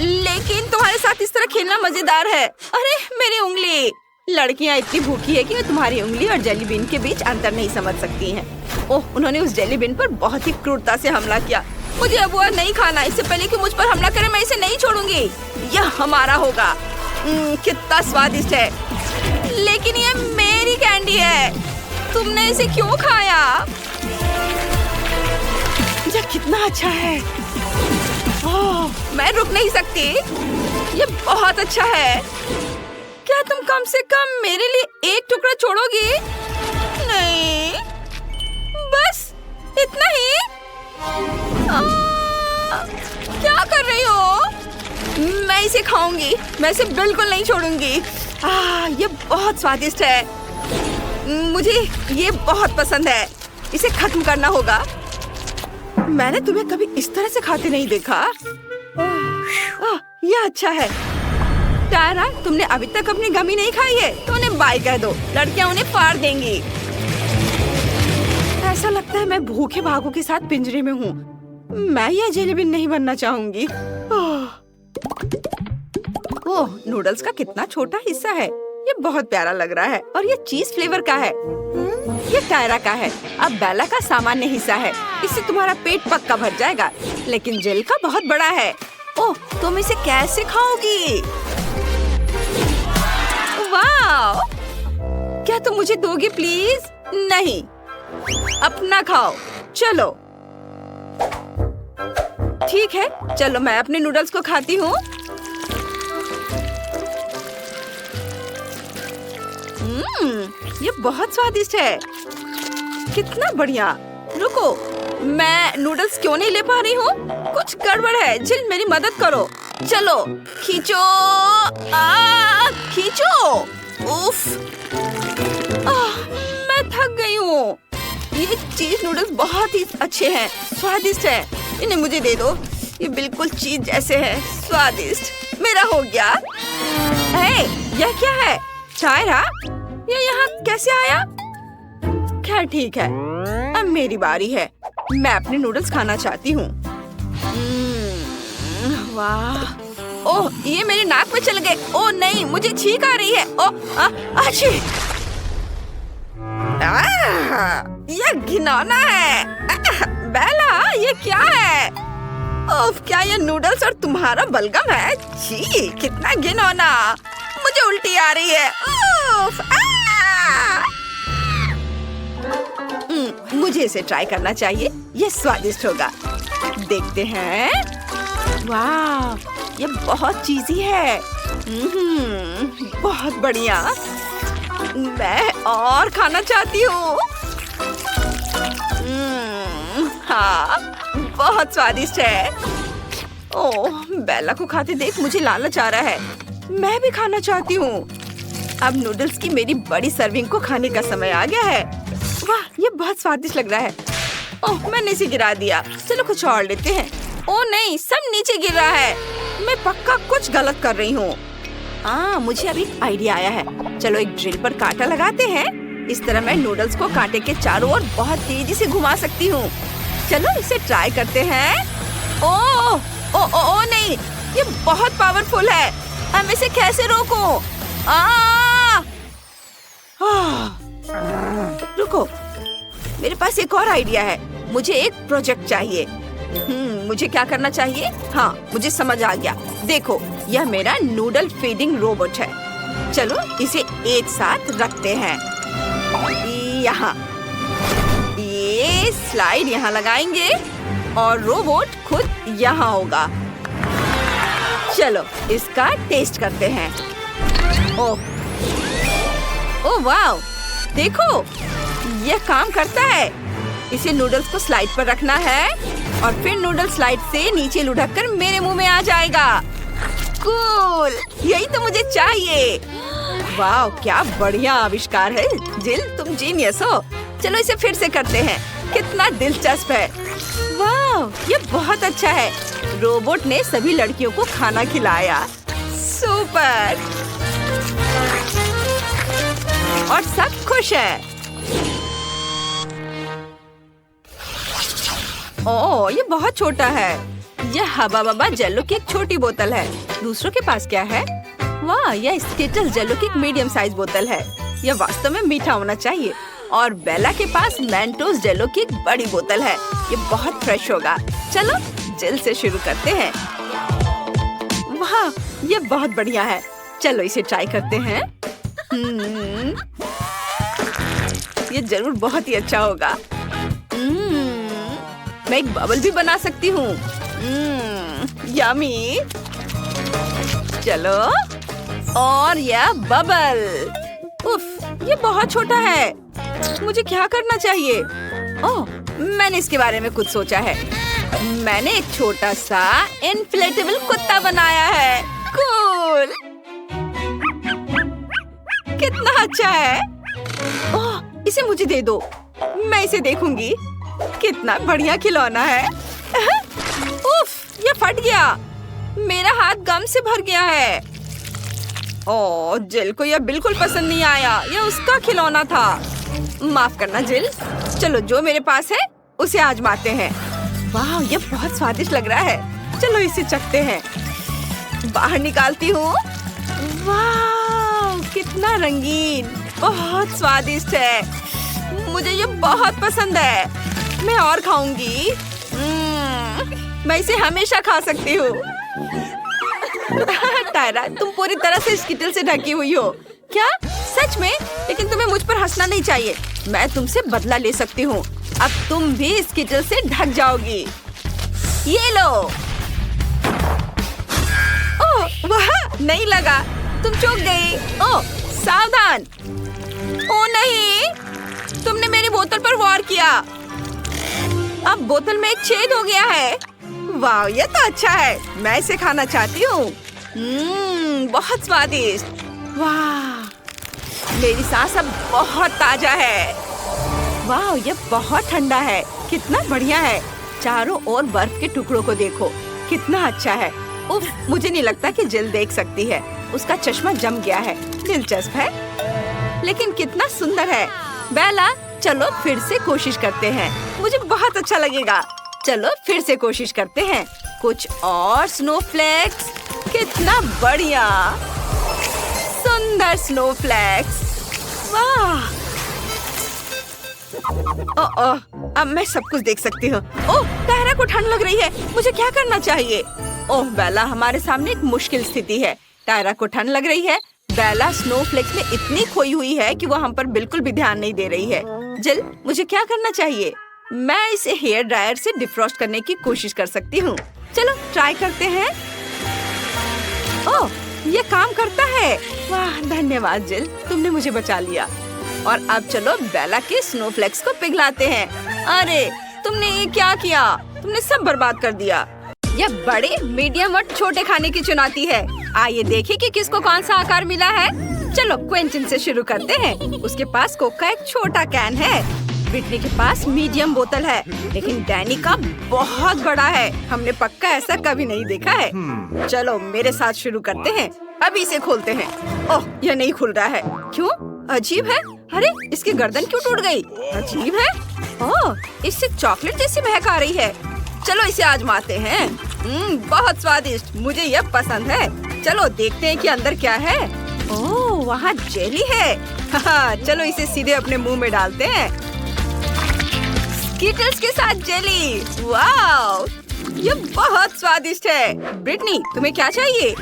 लेकिन तुम्हारे साथ इस तरह खेलना मजेदार है। अरे मेरी उंगली। लड़कियां इतनी भूखी है कि वे तुम्हारी उंगली और जेली बीन के बीच अंतर नहीं समझ सकती हैं। ओह, उन्होंने उस जेली बीन पर बहुत ही क्रूरता से हमला किया। मुझे अब वह नहीं खाना। इससे पहले कि मुझ पर हमला करे, मैं इसे नहीं छोड़ूंगी। यह हमारा होगा। कितना स्वादिष्ट है। लेकिन ये मेरी कैंडी है। तुमने इसे क्यों खाया? यह कितना अच्छा है। ओह, मैं रुक नहीं सकती। ये बहुत अच्छा है। क्या तुम कम से कम मेरे लिए एक टुकड़ा छोड़ोगी? नहीं, बस इतना ही। क्या कर रही हो? मैं इसे खाऊंगी। मैं इसे बिल्कुल नहीं छोड़ूंगी। ये बहुत स्वादिष्ट है। मुझे ये बहुत पसंद है। इसे खत्म करना होगा। मैंने तुम्हें कभी इस तरह से खाते नहीं देखा। यह अच्छा है। टायरा, तुमने अभी तक अपनी गमी नहीं खाई है तो उन्हें बाय कह दो। लड़कियां उन्हें फाड़ देंगी। ऐसा लगता है मैं भूखे भागों के साथ पिंजरे में हूँ। मैं यह जेली बीन नहीं बनना चाहूंगी। ओह, नूडल्स का कितना छोटा हिस्सा है। ये बहुत प्यारा लग रहा है और ये चीज फ्लेवर का है। ये टायरा का है। अब बेला का सामान्य हिस्सा है। इससे तुम्हारा पेट पक्का भर जाएगा। लेकिन जेल का बहुत बड़ा है। ओह, तुम इसे कैसे खाओगी? वाह, क्या तुम मुझे दोगी प्लीज? नहीं, अपना खाओ। चलो ठीक है, चलो मैं अपने नूडल्स को खाती हूँ। ये बहुत स्वादिष्ट है। कितना बढ़िया। रुको, मैं नूडल्स क्यों नहीं ले पा रही हूँ? कुछ गड़बड़ है। जिल, मेरी मदद करो। चलो खींचो। खींचो। उफ, मैं थक गई हूँ। ये चीज नूडल्स बहुत ही अच्छे हैं, स्वादिष्ट है। इन्हें मुझे दे दो। ये बिल्कुल चीज जैसे है, स्वादिष्ट। मेरा हो गया। यह क्या है? टायरा, ये यहाँ कैसे आया? खैर ठीक है, अब मेरी बारी है। मैं अपने नूडल्स खाना चाहती हूँ। वाह, ओह ये मेरे नाक में चले गए। ओह नहीं, मुझे छींक आ रही है। ओह अच्छी, ये घिनौना है। बेला ये क्या है? ओह क्या ये नूडल्स और तुम्हारा बलगम है? छी कितना घिनौना, मुझे उल्टी आ रही है। मुझे इसे ट्राई करना चाहिए, ये स्वादिष्ट होगा। देखते हैं। वाह ये बहुत चीज़ी है। बहुत बढ़िया, मैं और खाना चाहती हूँ। हाँ बहुत स्वादिष्ट है। ओह बेला को खाते देख मुझे लालच आ रहा है, मैं भी खाना चाहती हूँ। अब नूडल्स की मेरी बड़ी सर्विंग को खाने का समय आ गया है। वाह ये बहुत स्वादिष्ट लग रहा है। ओह मैंने इसे गिरा दिया, चलो कुछ और लेते हैं। ओह नहीं, सब नीचे गिर रहा है, मैं पक्का कुछ गलत कर रही हूँ। मुझे अभी एक आइडिया आया है, चलो एक ड्रिल पर कांटा लगाते हैं। इस तरह मैं नूडल्स को कांटे के चारों ओर बहुत तेजी से घुमा सकती हूँ। चलो इसे ट्राई करते हैं। ओह नहीं, ये बहुत पावरफुल है, हम इसे कैसे रोको? रुको, मेरे पास एक और आइडिया है। मुझे एक प्रोजेक्ट चाहिए। मुझे क्या करना चाहिए? हाँ मुझे समझ आ गया। देखो यह मेरा नूडल फीडिंग रोबोट है। चलो इसे एक साथ रखते हैं। यहाँ ये स्लाइड यहाँ लगाएंगे और रोबोट खुद यहाँ होगा। चलो इसका टेस्ट करते हैं। ओह वाह, देखो यह काम करता है। इसे नूडल्स को स्लाइड पर रखना है और फिर नूडल स्लाइड से नीचे लुढ़क कर मेरे मुंह में आ जाएगा। कूल, यही तो मुझे चाहिए। वाह क्या बढ़िया आविष्कार है जिल, तुम जीनियस हो। चलो इसे फिर से करते हैं, कितना दिलचस्प है। वाह ये बहुत अच्छा है, रोबोट ने सभी लड़कियों को खाना खिलाया। सुपर, और सब खुश है। ओह ये बहुत छोटा है, यह हबा बबा जेलो की एक छोटी बोतल है। दूसरों के पास क्या है? वाह यह स्किटल्स जेलो की एक मीडियम साइज बोतल है, यह वास्तव में मीठा होना चाहिए। और बेला के पास मेंटोस जेलो की एक बड़ी बोतल है, ये बहुत फ्रेश होगा। चलो जेल से शुरू करते हैं। वाह ये बहुत बढ़िया है, चलो इसे ट्राई करते हैं। ये जरूर बहुत ही अच्छा होगा। मैं एक बबल भी बना सकती हूँ। यमी। चलो, और यह बबल। उफ, ये बहुत छोटा है, मुझे क्या करना चाहिए? ओह, मैंने इसके बारे में कुछ सोचा है। मैंने एक छोटा सा इन्फ्लेटेबल कुत्ता बनाया है। कूल, कितना अच्छा है। ओह, इसे मुझे दे दो, मैं इसे देखूंगी। कितना बढ़िया खिलौना है। उफ, ये फट गया, मेरा हाथ गम से भर गया है। ओह, जिल को यह बिल्कुल पसंद नहीं आया, यह उसका खिलौना था। माफ करना जिल, चलो जो मेरे पास है उसे आजमाते हैं। वाह, यह बहुत स्वादिष्ट लग रहा है। चलो इसे चखते हैं। बाहर निकालती हूँ। वाह, कितना रंगीन, बहुत स्वादिष्ट है। मुझे ये बहुत पसंद है, मैं और खाऊंगी। मैं इसे हमेशा खा सकती हूँ। टायरा, तुम पूरी तरह से स्किटल से ढकी हुई हो। क्या सच में? लेकिन तुम्हें मुझ पर हंसना नहीं चाहिए, मैं तुमसे बदला ले सकती हूँ। अब तुम भी स्किटल से ढक जाओगी। ये लो। ओह वाह, नहीं लगा, तुम चूक गई। ओह सावधान। ओह नहीं, तुमने मेरी बोतल पर वार किया। अब बोतल में एक छेद हो गया है। वाह, ये तो अच्छा है, मैं इसे खाना चाहती हूँ। बहुत स्वादिष्ट। वाह, मेरी सांस अब बहुत ताजा है। वाह, ये बहुत ठंडा है, कितना बढ़िया है। चारों ओर बर्फ के टुकड़ों को देखो, कितना अच्छा है। उफ, मुझे नहीं लगता कि जिल देख सकती है, उसका चश्मा जम गया है। दिलचस्प है, लेकिन कितना सुंदर है। बेला, चलो फिर से कोशिश करते हैं। मुझे बहुत अच्छा लगेगा। चलो फिर से कोशिश करते हैं। कुछ और स्नोफ्लेक्स। कितना बढ़िया, सुंदर स्नोफ्लेक्स। वाह! ओह, अब मैं सब कुछ देख सकती हूँ। ओह, टायरा को ठंड लग रही है। मुझे क्या करना चाहिए? ओह बेला, हमारे सामने एक मुश्किल स्थिति है। टायरा को ठंड लग रही है। बेला स्नोफ्लेक्स में इतनी खोई हुई है कि वो हम पर बिल्कुल भी ध्यान नहीं दे रही है। जिल, मुझे क्या करना चाहिए? मैं इसे हेयर ड्रायर से डिफ्रॉस्ट करने की कोशिश कर सकती हूँ। चलो ट्राई करते हैं। ओह, ये काम करता है। वाह, धन्यवाद जिल, तुमने मुझे बचा लिया। और अब चलो बेला के स्नोफ्लेक्स को पिघलाते हैं। अरे, तुमने ये क्या किया? तुमने सब बर्बाद कर दिया। यह बड़े, मीडियम और छोटे खाने की चुनौती है। आइए देखें कि किसको कौन सा आकार मिला है। चलो क्विंटन से शुरू करते हैं। उसके पास कोक का एक छोटा कैन है। ब्रिटनी के पास मीडियम बोतल है, लेकिन डैनी का बहुत बड़ा है। हमने पक्का ऐसा कभी नहीं देखा है। चलो मेरे साथ शुरू करते हैं। अभी इसे खोलते हैं। ओह, यह नहीं खुल रहा है। क्यों? अजीब है। अरे, इसकी गर्दन क्यों टूट गई? अजीब है। ओह, इससे चॉकलेट जैसी महक आ रही है। चलो इसे आजमाते हैं। बहुत स्वादिष्ट, मुझे यह पसंद है। चलो देखते हैं कि अंदर क्या है। ओह, वहाँ जेली है। हाँ, चलो इसे सीधे अपने मुंह में डालते हैं। स्किटल्स के साथ जेली। वाओ, ये बहुत स्वादिष्ट है। ब्रिटनी, तुम्हें क्या चाहिए?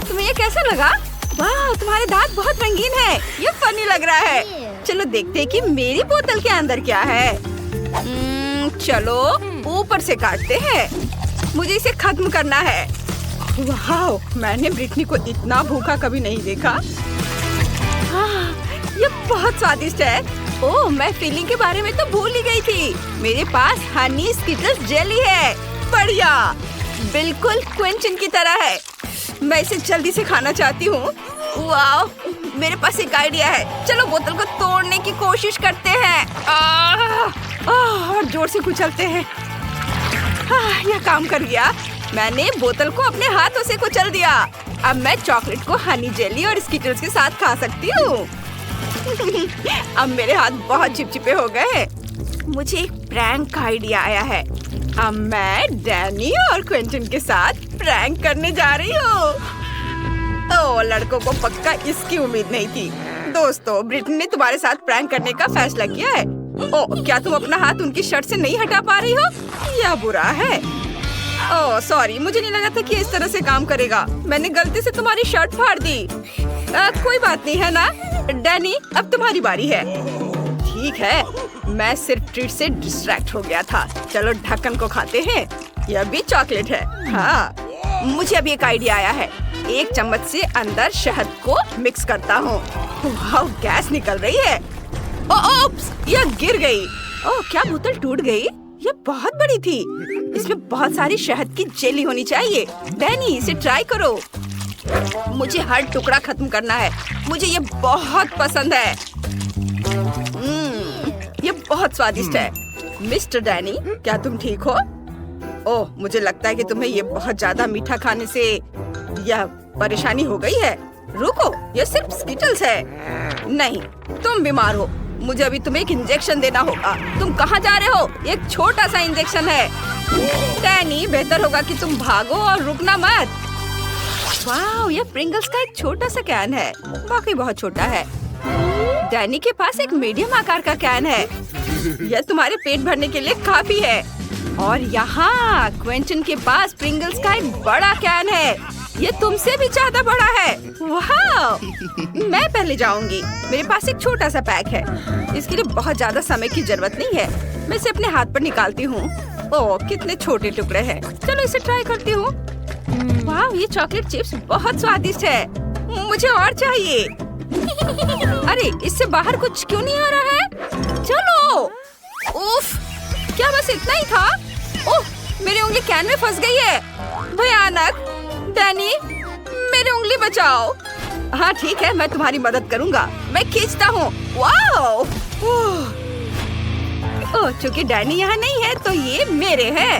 तुम्हें ये कैसा लगा? वाह, तुम्हारे दांत बहुत रंगीन है। ये फनी लग रहा है। चलो देखते हैं कि मेरी बोतल के अंदर क्या है। चलो ऊपर से काटते हैं। मुझे इसे खत्म करना है। वाह, मैंने ब्रिटनी को इतना भूखा कभी नहीं देखा। ये बहुत स्वादिष्ट है। ओह, मैं फीलिंग के बारे में तो भूल ही गई थी। मेरे पास हनी स्किटल्स जेली है। बढ़िया, बिल्कुल क्विंटन की तरह है। मैं इसे जल्दी से खाना चाहती हूँ। वाह, मेरे पास एक आइडिया है। चलो बोतल को तोड़ने की कोशिश करते हैं। और जोर से कुचलते हैं। यह काम कर गया। मैंने बोतल को अपने हाथों से कुचल दिया। अब मैं चॉकलेट को हनी जेली और स्किटल्स के साथ खा सकती हूँ। अब मेरे हाथ बहुत चिपचिपे हो गए। मुझे एक प्रैंक का आइडिया आया है। अब मैं डैनी और क्विंटन के साथ प्रैंक करने जा रही हूँ। ओह, लड़कों को पक्का इसकी उम्मीद नहीं थी। दोस्तों, ब्रिटनी ने तुम्हारे साथ प्रैंक करने का फैसला किया है। ओह, क्या तुम अपना हाथ उनकी शर्ट से नहीं हटा पा रही हो? यह बुरा है। ओह सॉरी, मुझे नहीं लगा था कि इस तरह से काम करेगा। मैंने गलती से तुम्हारी शर्ट फाड़ दी। कोई बात नहीं है ना। डैनी, अब तुम्हारी बारी है। ठीक है, मैं सिर्फ ट्रीट से डिस्ट्रैक्ट हो गया था। चलो ढक्कन को खाते हैं। यह भी चॉकलेट है। हाँ, मुझे अभी एक आइडिया आया है। एक चम्मच से अंदर शहद को मिक्स करता हूँ। वाह, गैस निकल रही है। ओप्स, यह गिर गई। ओह, क्या बोतल टूट गई? यह बहुत बड़ी थी। इसमें बहुत सारी शहद की जेली होनी चाहिए। डैनी, इसे ट्राई करो। मुझे हर टुकड़ा खत्म करना है। मुझे ये बहुत पसंद है। ये बहुत स्वादिष्ट है। मिस्टर डैनी, क्या तुम ठीक हो? ओह, मुझे लगता है कि तुम्हें ये बहुत ज्यादा मीठा खाने से यह परेशानी हो गई है। रुको, ये सिर्फ स्किटल्स है। नहीं, तुम बीमार हो। मुझे अभी तुम्हें एक इंजेक्शन देना होगा। तुम कहाँ जा रहे हो? एक छोटा सा इंजेक्शन है। डैनी, बेहतर होगा कि तुम भागो और रुकना मत। वाह, ये प्रिंगल्स का एक छोटा सा कैन है। वाकई बहुत छोटा है। डैनी के पास एक मीडियम आकार का कैन है। यह तुम्हारे पेट भरने के लिए काफी है। और यहाँ क्विंटन के पास प्रिंगल्स का एक बड़ा कैन है। ये तुमसे भी ज्यादा बड़ा है। वाह, मैं पहले जाऊंगी। मेरे पास एक छोटा सा पैक है। इसके लिए बहुत ज्यादा समय की जरूरत नहीं है। मैं इसे अपने हाथ पर निकालती हूँ। ओह, कितने छोटे टुकड़े हैं। चलो इसे ट्राई करती हूँ। वाह, ये चॉकलेट चिप्स बहुत स्वादिष्ट है। मुझे और चाहिए। अरे, इससे बाहर कुछ क्यों नहीं आ रहा है? चलो। उफ, क्या बस इतना ही था? ओह, मेरी उंगली कैन में फंस गई है। भयानक। डैनी, मेरी उंगली बचाओ। हाँ ठीक है, मैं तुम्हारी मदद करूँगा। मैं खींचता हूँ। वाओ। ओह, चूंकि डैनी यहाँ नहीं है तो ये मेरे हैं।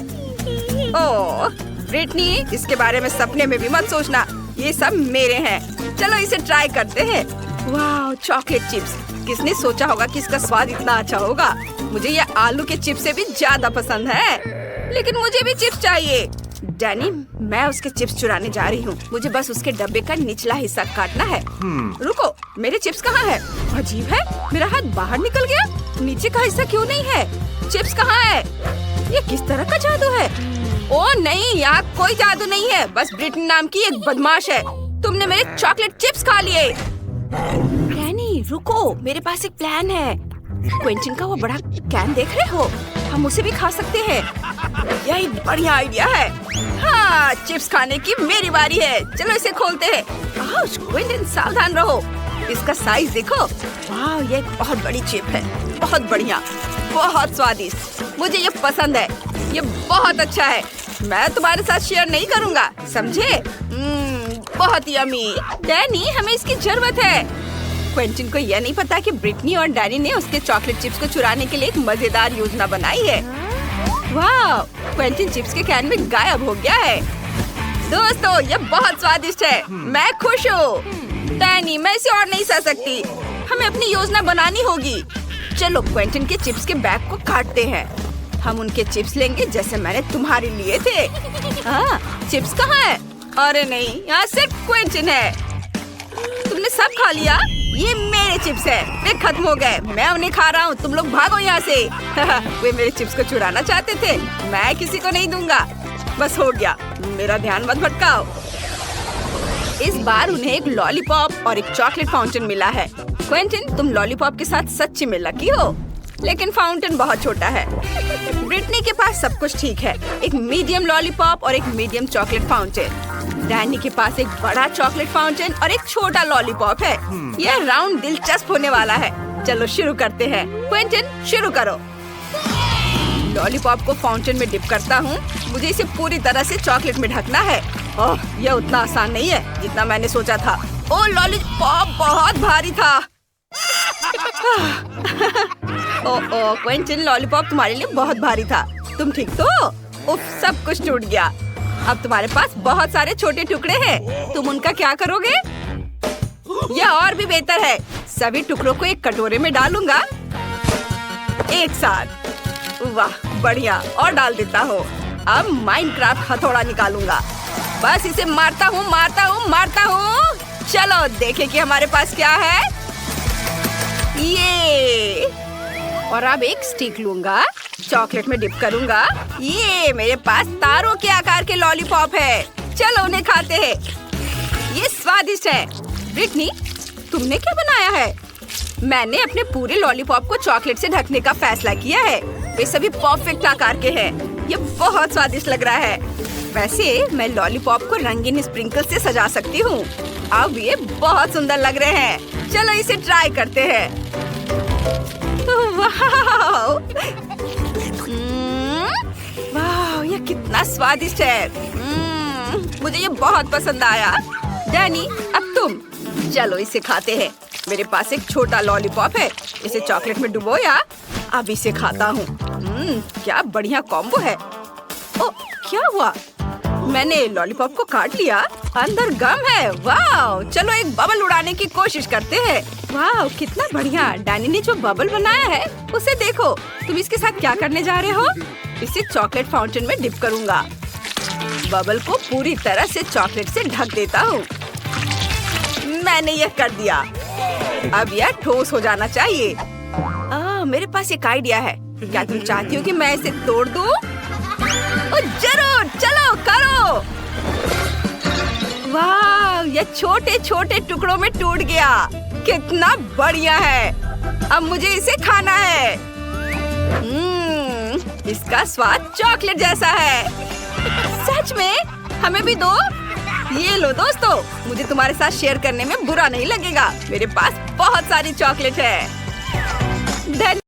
ओह ब्रिटनी, इसके बारे में सपने में भी मत सोचना। ये सब मेरे हैं। चलो इसे ट्राई करते हैं। वाह, चॉकलेट चिप्स। किसने सोचा होगा कि इसका स्वाद इतना अच्छा होगा। मुझे ये आलू के चिप्स से भी ज्यादा पसंद है, लेकिन मुझे भी चिप्स चाहिए। डैनी, मैं उसके चिप्स चुराने जा रही हूँ। मुझे बस उसके डब्बे का निचला हिस्सा काटना है। रुको, मेरे चिप्स कहाँ है? अजीब है, मेरा हाथ बाहर निकल गया। नीचे का हिस्सा क्यों नहीं है? चिप्स कहाँ है? ये किस तरह का जादू है? ओ नहीं, यहाँ कोई जादू नहीं है। बस ब्रिटनी नाम की एक बदमाश है। तुमने मेरे चॉकलेट चिप्स खा लिए। डैनी रुको, मेरे पास एक प्लान है। क्विंटन का वो बड़ा कैन देख रहे हो? हम उसे भी खा सकते हैं। यही बढ़िया आइडिया है। हाँ, चिप्स खाने की मेरी बारी है। चलो इसे खोलते हैं। क्विंटन सावधान रहो। इसका साइज देखो। वाह, ये एक बहुत बड़ी चिप है। बहुत बढ़िया, बहुत स्वादिष्ट। मुझे ये पसंद है। ये बहुत अच्छा है। मैं तुम्हारे साथ शेयर नहीं करूँगा, समझे? बहुत यम्मी। डैनी, हमें इसकी जरूरत है। क्विंटन को यह नहीं पता कि ब्रिटनी और डैनी ने उसके चॉकलेट चिप्स को चुराने के लिए एक मजेदार योजना बनाई है। वाह, क्विंटन चिप्स के कैन में गायब हो गया है। दोस्तों, ये बहुत स्वादिष्ट है। मैं खुश हूँ। डैनी, मैं इसे और नहीं सह सकती। हमें अपनी योजना बनानी होगी। चलो क्विंटन के चिप्स के बैग को काटते हैं। हम उनके चिप्स लेंगे जैसे मैंने तुम्हारे लिए थे। हाँ, चिप्स कहाँ है? अरे नहीं, यहाँ सिर्फ क्विंटन है। तुमने सब खा लिया? ये मेरे चिप्स है। वे खत्म हो गए। मैं उन्हें खा रहा हूँ। तुम लोग भागो यहाँ से। वे मेरे चिप्स को चुराना चाहते थे। मैं किसी को नहीं दूंगा। बस हो गया। मेरा ध्यान मत भटकाओ। इस बार उन्हें एक लॉलीपॉप और एक चॉकलेट फाउंटेन मिला है। क्विंटन, तुम लॉलीपॉप के साथ सच्ची में लकी हो, लेकिन फाउंटेन बहुत छोटा है। ब्रिटनी के पास सब कुछ ठीक है। एक मीडियम लॉलीपॉप और एक मीडियम चॉकलेट फाउंटेन। डैनी के पास एक बड़ा चॉकलेट फाउंटेन और एक छोटा लॉलीपॉप है। यह राउंड दिलचस्प होने वाला है। चलो शुरू करते हैं। क्विंटन, शुरू करो। लॉलीपॉप को फाउंटेन में डिप करता हूँ। मुझे इसे पूरी तरह से चॉकलेट में ढकना है। ओह, यह उतना आसान नहीं है जितना मैंने सोचा था। ओह, लॉलीपॉप बहुत भारी था। ओह क्विंटन, लॉलीपॉप तुम्हारे लिए बहुत भारी था। तुम ठीक तो? उफ, सब कुछ टूट गया। अब तुम्हारे पास बहुत सारे छोटे टुकड़े हैं। तुम उनका क्या करोगे? यह और भी बेहतर है। सभी टुकड़ों को एक कटोरे में डालूंगा एक साथ। वाह, बढ़िया। और डाल देता हूँ। अब माइनक्राफ्ट हथौड़ा निकालूंगा। बस इसे मारता हूँ, मारता हूँ, मारता हूँ। चलो देखें कि हमारे पास क्या है। ये, और अब एक स्टिक लूंगा, चॉकलेट में डिप करूंगा। ये मेरे पास तारों के आकार के लॉलीपॉप है। चलो उन्हें खाते हैं। ये स्वादिष्ट है। ब्रिटनी, तुमने क्या बनाया है? मैंने अपने पूरे लॉलीपॉप को चॉकलेट से ढकने का फैसला किया है। वे सभी परफेक्ट आकार के हैं। ये बहुत स्वादिष्ट लग रहा है। वैसे मैं लॉलीपॉप को रंगीन स्प्रिंकल से सजा सकती हूँ। अब ये बहुत सुंदर लग रहे हैं। चलो इसे ट्राई करते हैं। वाह, वाह, ये कितना स्वादिष्ट है। मुझे ये बहुत पसंद आया। डैनी, अब तुम। चलो इसे खाते हैं। मेरे पास एक छोटा लॉलीपॉप है। इसे चॉकलेट में डुबोया। अब इसे खाता हूँ। क्या बढ़िया कॉम्बो है। ओ, क्या हुआ? मैंने लॉलीपॉप को काट लिया। अंदर गम है। वाह, चलो एक बबल उड़ाने की कोशिश करते हैं। वाह, कितना बढ़िया। डैनी ने जो बबल बनाया है उसे देखो। तुम इसके साथ क्या करने जा रहे हो? इसे चॉकलेट फाउंटेन में डिप करूंगा। बबल को पूरी तरह से चॉकलेट से ढक देता हूँ। मैंने यह कर दिया। अब यह ठोस हो जाना चाहिए। मेरे पास एक आइडिया है। क्या तुम चाहती हो कि मैं इसे तोड़ दूं? जरूर, चलो करो। वाह, यह छोटे छोटे टुकड़ों में टूट गया। कितना बढ़िया है। अब मुझे इसे खाना है। इसका स्वाद चॉकलेट जैसा है। सच में? हमें भी दो। ये लो दोस्तों, मुझे तुम्हारे साथ शेयर करने में बुरा नहीं लगेगा। मेरे पास बहुत सारी चॉकलेट है।